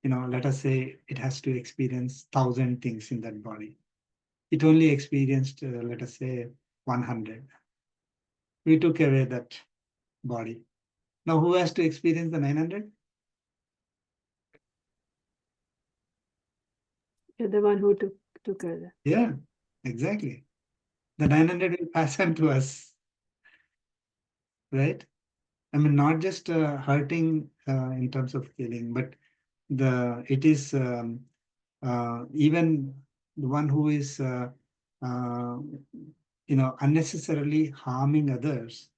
let us say it has to experience 1,000 things in that body. It only experienced, let us say, 100. We took away that body. Now, who has to experience the 900? You're the one who took her. Yeah, exactly. The 900 will pass on to us, right? I mean, not just hurting in terms of killing, but it is even the one who is unnecessarily harming others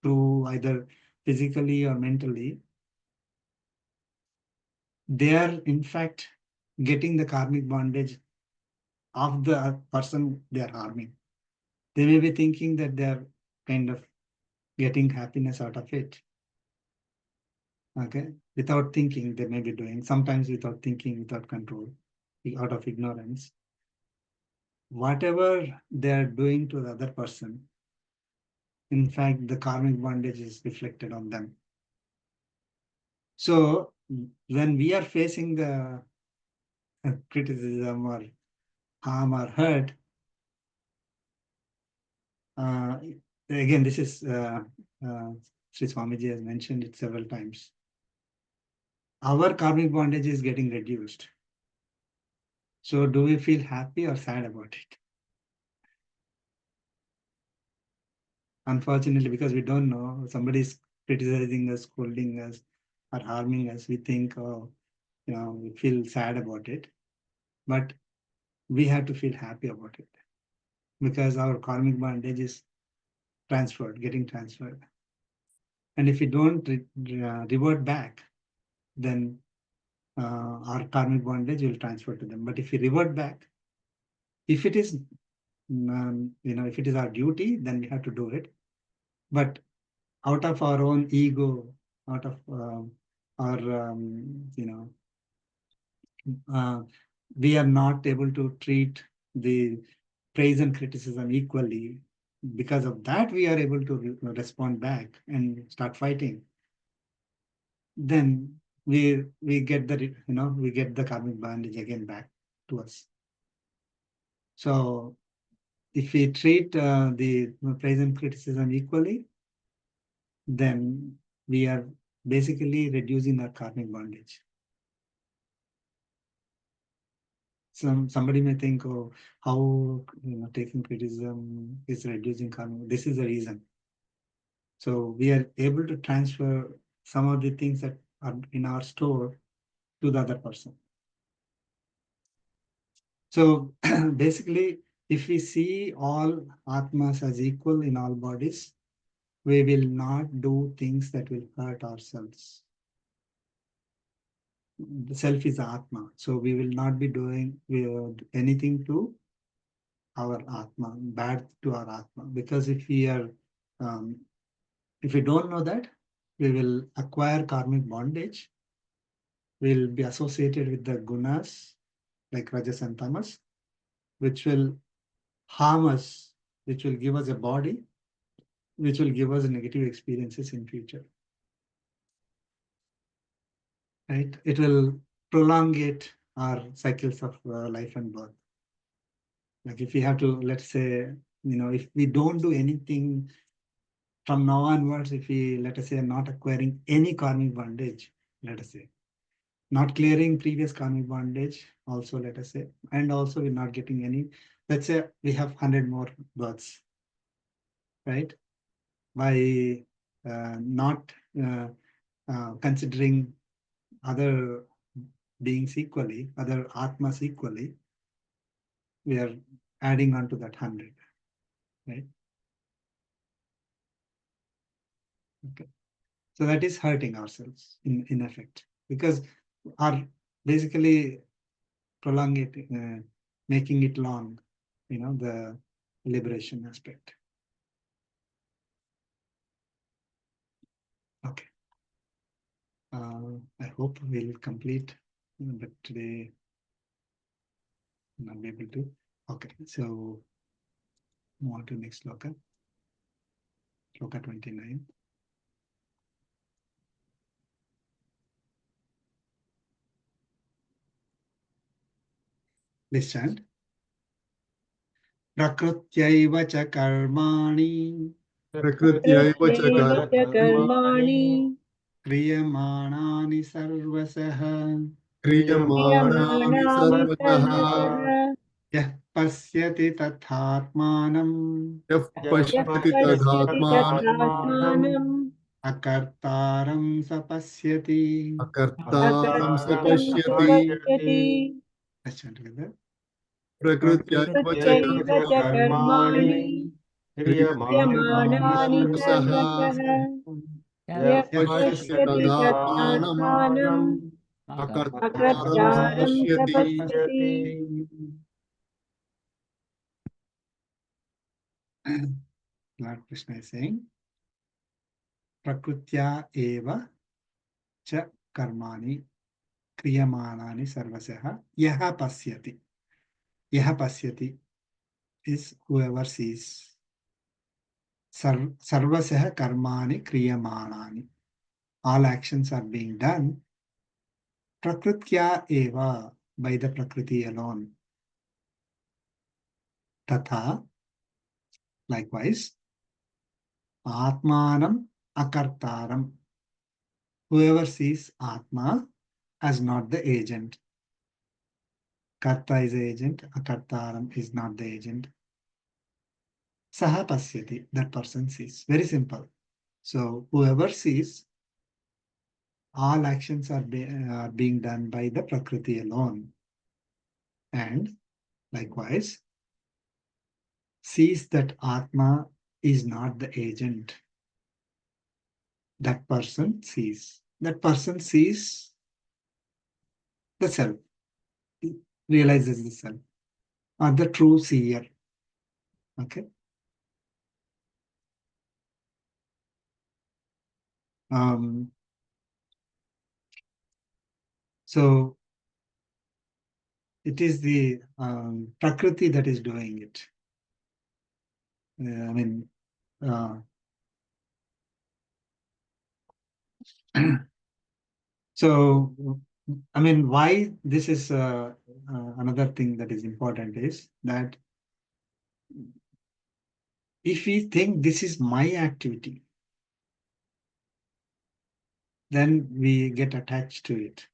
through either physically or mentally. They are in fact getting the karmic bondage of the person they are harming. They may be thinking that they are kind of getting happiness out of it. Okay, without thinking, they may be doing, sometimes without thinking, without control, out of ignorance. Whatever they are doing to the other person, in fact, the karmic bondage is reflected on them. So when we are facing the criticism or harm or hurt, again, this is Sri Swamiji has mentioned it several times. Our karmic bondage is getting reduced. So do we feel happy or sad about it? Unfortunately, because we don't know, somebody is criticizing us, scolding us, or harming us, we think, oh, we feel sad about it. But we have to feel happy about it because our karmic bondage is getting transferred. And if we don't revert back, then our karmic bondage will transfer to them. But if we revert back, if it is, if it is our duty, then we have to do it. But out of our own ego, out of our, we are not able to treat the praise and criticism equally. Because of that, we are able to respond back and start fighting. Then we get the karmic bondage again back to us. So if we treat the praise and criticism equally, then we are basically reducing our karmic bondage. Somebody may think, oh, how taking criticism is reducing karma. This is the reason. So we are able to transfer some of the things that are in our store to the other person. So basically, if we see all Atmas as equal in all bodies, we will not do things that will hurt ourselves. The self is Atma, so we will not be doing anything to our Atma, bad to our Atma. Because if we don't know that, we will acquire karmic bondage. We'll be associated with the gunas like Rajas and Tamas, which will harm us, which will give us a body, which will give us negative experiences in future. Right? It will prolongate our cycles of life and birth. Like if we have to, let's say, if we don't do anything from now onwards, if we, let us say, are not acquiring any karmic bondage, let us say, not clearing previous karmic bondage, also, let us say, and also we're not getting any, let's say we have 100 more births, right? By not considering other beings equally, other Atmas equally, we are adding on to that 100, right? Okay. So that is hurting ourselves in effect, because our basically prolonging, making it long, the liberation aspect. Okay. I hope we'll complete, but today not be able to. Okay, so move on to next sloka. Sloka 29. Please chant. Prakrutyaiva cha karmani Prakrutyaiva cha कर्माणि kriyamanani sarvasaha kriyamaणानि क्रियमाणानि sarvatah सर्वशः yah pasyati tathatmanam yah यः pashyati पश्यति tadhatmanam तथात्मानम् akartaram sapasyati. akartaram अकर्तारं sapashyati पश्यति Let's chant together. prakrutyaiva cha प्रकृत्यैव च karmani कर्माणि kriyamaणानि क्रियमाणानि sarvasaha सर्वशः yah यः pashyati पश्यति tadhatmanam तथात्मानम् akartaram अकर्तारं स sapashyati. पश्यति. Lord Krishna is saying, Prakrutya eva cha karmani kriyamanani sarvasaha yaha pasyati. Yaha pasyati is whoever sees. Sarvasaha karmani kriyamanani. All actions are being done. Prakrutya eva, by the Prakriti alone. Tatha, likewise, Atmanam akartaram. Whoever sees Atma as not the agent. Karta is the agent, akartaram is not the agent. Saha pasyati, that person sees. Very simple. So whoever sees, all actions are being done by the Prakruti alone. And likewise, sees that Atma is not the agent. That person sees. That person sees the self, realizes the self, or the true seer. Okay. So it is the Prakriti that is doing it. I mean, so I mean, why this is another thing that is important is that if we think this is my activity, then we get attached to it.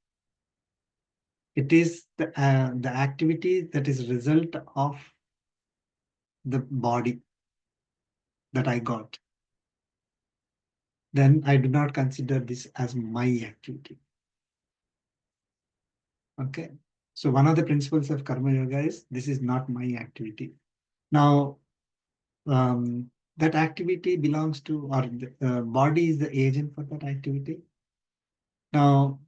It is the activity that is result of the body that I got. Then I do not consider this as my activity. Okay. So one of the principles of Karma Yoga is this is not my activity. Now, that activity belongs to, or the body is the agent for that activity. Now,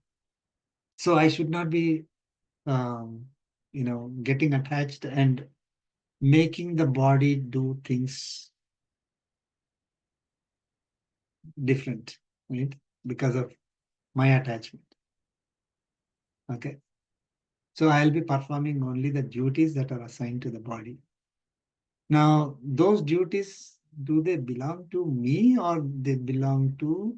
so I should not be, getting attached and making the body do things different, right? Because of my attachment. Okay. So I'll be performing only the duties that are assigned to the body. Now, those duties, do they belong to me or they belong to,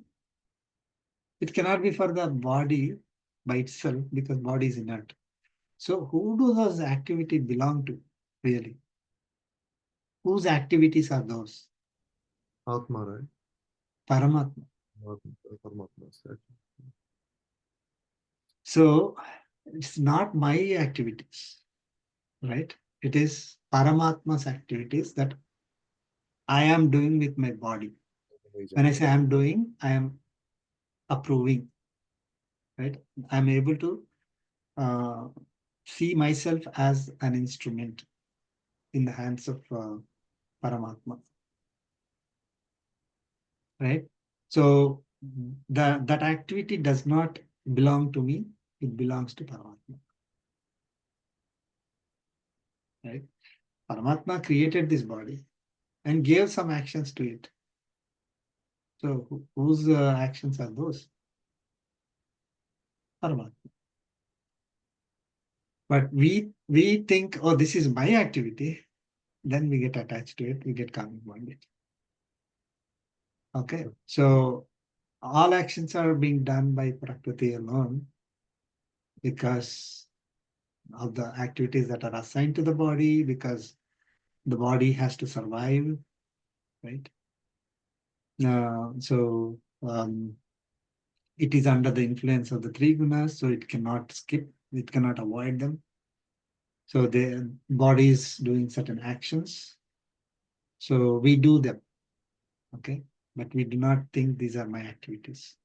it cannot be for the body by itself because body is inert. So who do those activities belong to really? Whose activities are those? Atma, right? Paramatma. Paramatma. So it's not my activities, right? It is Paramatma's activities that I am doing with my body. When I say I'm doing, I am approving, right? I'm able to see myself as an instrument in the hands of Paramatma, right? So that activity does not belong to me, it belongs to Paramatma, right? Paramatma created this body and gave some actions to it. So whose actions are those? Paramatma. But we think, oh, this is my activity, then we get attached to it, we get karmic bondage. Okay, so all actions are being done by Prakriti alone because of the activities that are assigned to the body, because the body has to survive, right? So it is under the influence of the three gunas, so it cannot skip, it cannot avoid them. So the body is doing certain actions. So we do them, okay? But we do not think these are my activities.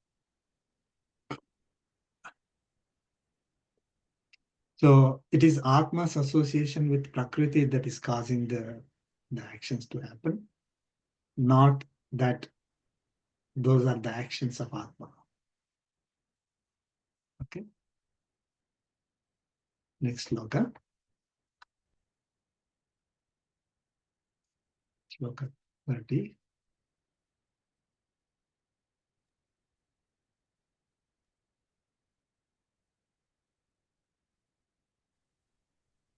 So it is Atma's association with Prakriti that is causing the actions to happen, not that those are the actions of Atma. Okay. Next sloka. Sloka 30.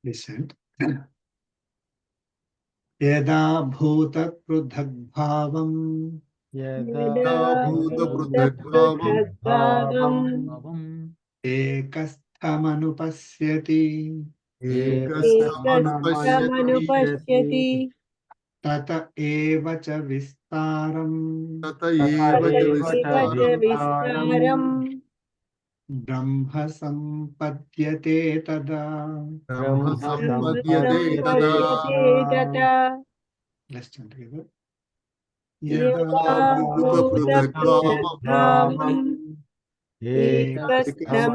Listen. Yada bhuta pruthagbhavam Yada Bhutapruthagbhavam bhutapruthagbhavam ekasthamanupashyati एकस्थमनुपश्यति तत एव च विस्तारम् तत एव च एव च विस्तारम् विस्तारम् ब्रह्म सम्पद्यते तदा ब्रह्म ब्रह्म सम्पद्यते तदा सम्पद्यते तथा Let's chant together. यदा भूतपृथग्भावम् एकस्थमनुपश्यति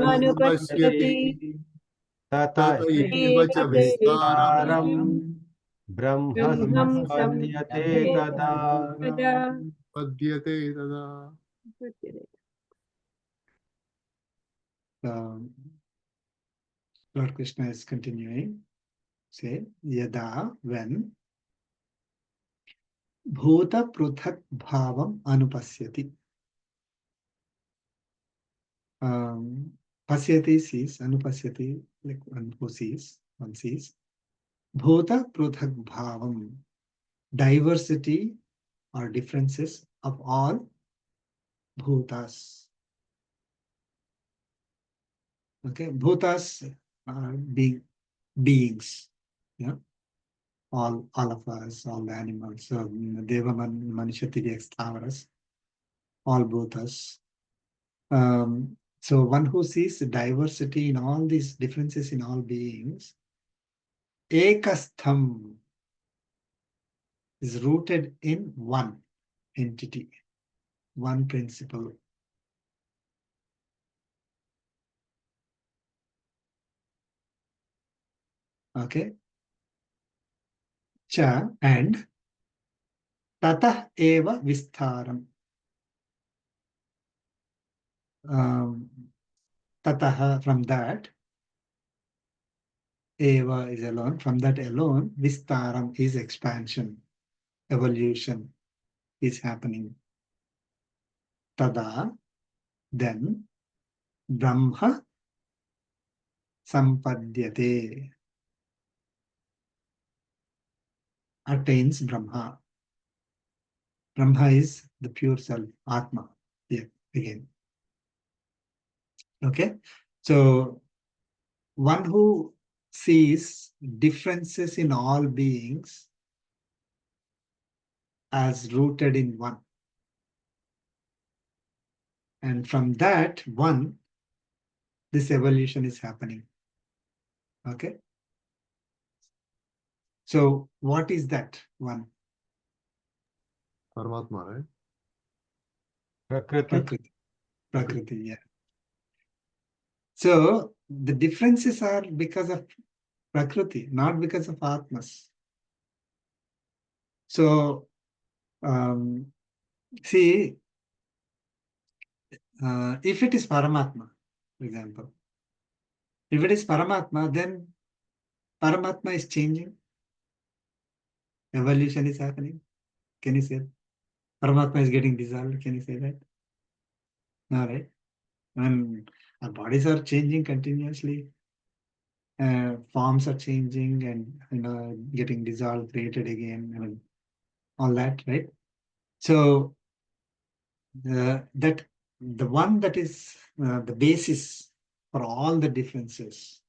तत तत एव च विस्तारम् ब्रह्म ब्रह्मं सम्पद्यते तदा तदा पद्यते तदा Lord Krishna is continuing. Say, yada, when bhuta pruthak bhavam anupasyati. Pasyati sees, anupasyati, like one who sees, one sees. Bhuta pruthak bhavam, diversity or differences of all bhutas. Okay, bhutas are beings. Yeah, all of us, all the animals. So Deva Manishati Stavaras, all bhutas. So one who sees diversity in all these differences in all beings, ekastham is rooted in one entity, one principle. Okay. Cha and tatah eva vistaram. Tatah, from that, eva is alone. From that alone, vistaram is expansion, evolution is happening. Tada, then Brahma sampadhyate, attains Brahma. Brahma is the pure self, Atma. Here again. Okay, so one who sees differences in all beings as rooted in one. And from that one, this evolution is happening. Okay. So what is that one? Paramatma, right? Prakriti, yeah. So the differences are because of Prakriti, not because of Atmas. So see, if it is Paramatma, for example, if it is Paramatma, then Paramatma is changing. Evolution is happening. Can you say that? Paramatma is getting dissolved. Can you say that? No, right? When our bodies are changing continuously, forms are changing and getting dissolved, created again, all that, right? So the one that is the basis for all the differences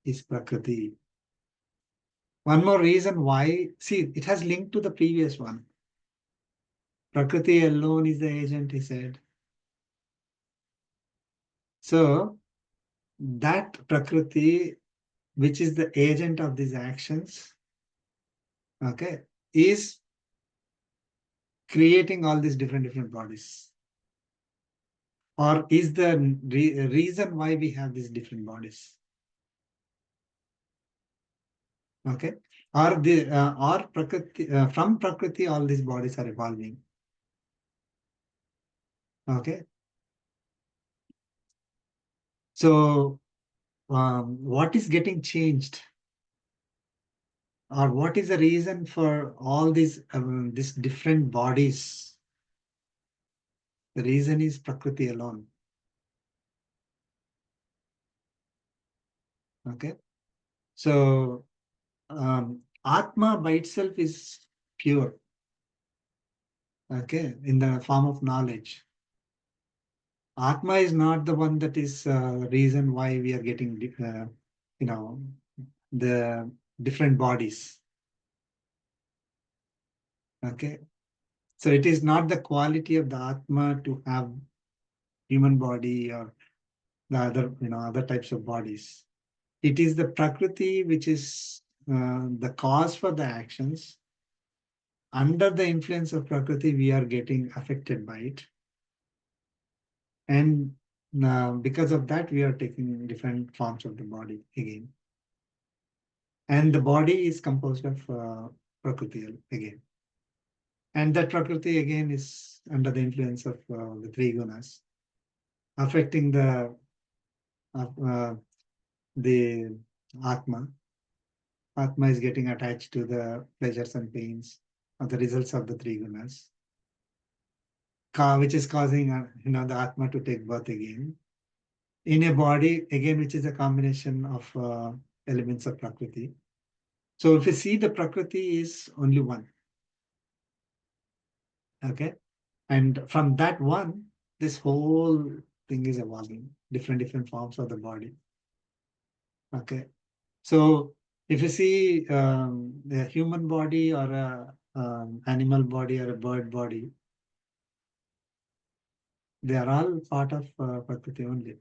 is Prakriti. One more reason why, see, it has linked to the previous one. Prakriti alone is the agent, he said. So that Prakriti, which is the agent of these actions, okay, is creating all these different bodies. Or is the reason why we have these different bodies. Okay, or Prakriti, from Prakriti, all these bodies are evolving. Okay, so what is getting changed, or what is the reason for all these different bodies? The reason is Prakriti alone. Okay, so Atma by itself is pure. Okay, in the form of knowledge. Atma is not the one that is reason why we are getting, the different bodies. Okay. So it is not the quality of the Atma to have human body or the other, other types of bodies. It is the Prakruti which is the cause for the actions. Under the influence of Prakruti, we are getting affected by it. And because of that, we are taking different forms of the body again. And the body is composed of Prakruti again. And that Prakruti again is under the influence of the three gunas, affecting the Atma. Atma is getting attached to the pleasures and pains of the results of the three gunas, which is causing the Atma to take birth again in a body again, which is a combination of elements of Prakriti. So if you see, the Prakriti is only one. Okay, and from that one, this whole thing is evolving, different forms of the body. Okay, so if you see a human body or a animal body or a bird body, they are all part of Prakriti only.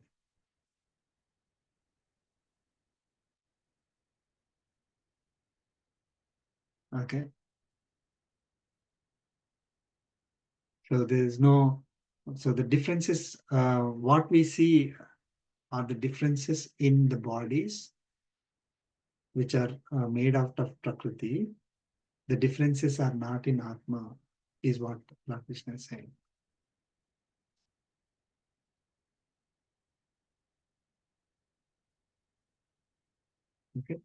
Okay, so there is no. So the differences, what we see are the differences in the bodies, which are made out of Prakriti. The differences are not in Atma, is what Lord Krishna is saying. Okay.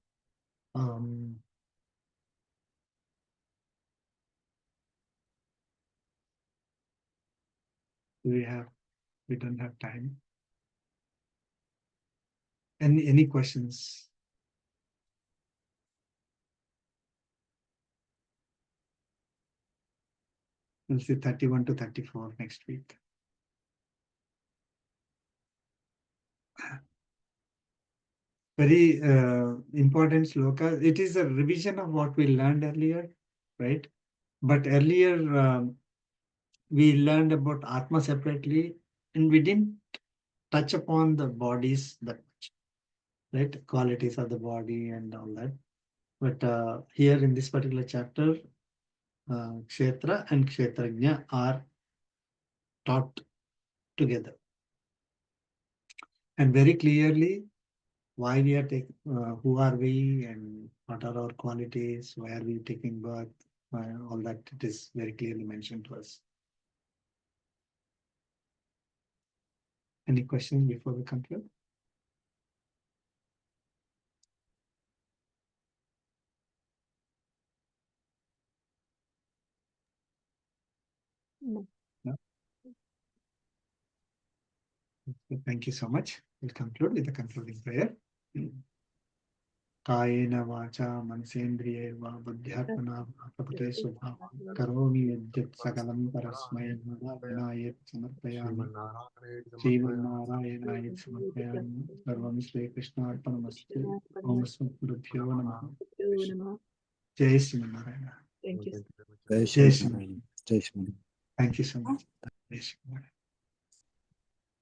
We don't have time. Any questions? We'll see 31 to 34 next week. Very important sloka. It is a revision of what we learned earlier, right? But earlier we learned about Atma separately, and we didn't touch upon the bodies that much, right? Qualities of the body and all that. But here in this particular chapter, Kshetra and Kshetrajna are taught together. And very clearly, why we are taking, who are we and what are our qualities, why are we taking birth, all that, it is very clearly mentioned to us. Any questions before we conclude? No. No? Thank you so much. We'll conclude with the concluding prayer. कायेन वाचा मनसेन्द्रियैर्वा बुद्ध्यात्मना प्रकृते स्वभावं करोमि यद्यत् सकलं परस्मै नारायणायेति समर्पयामि श्रीमन्नारायणाय समर्पयामि सर्वं श्रीकृष्णार्पणमस्तु ओम अस्मद्गुरुभ्यो नमः जय श्रीमन्नारायण Thank you. जय Shri Jai Shri. Thank you so much जय श्री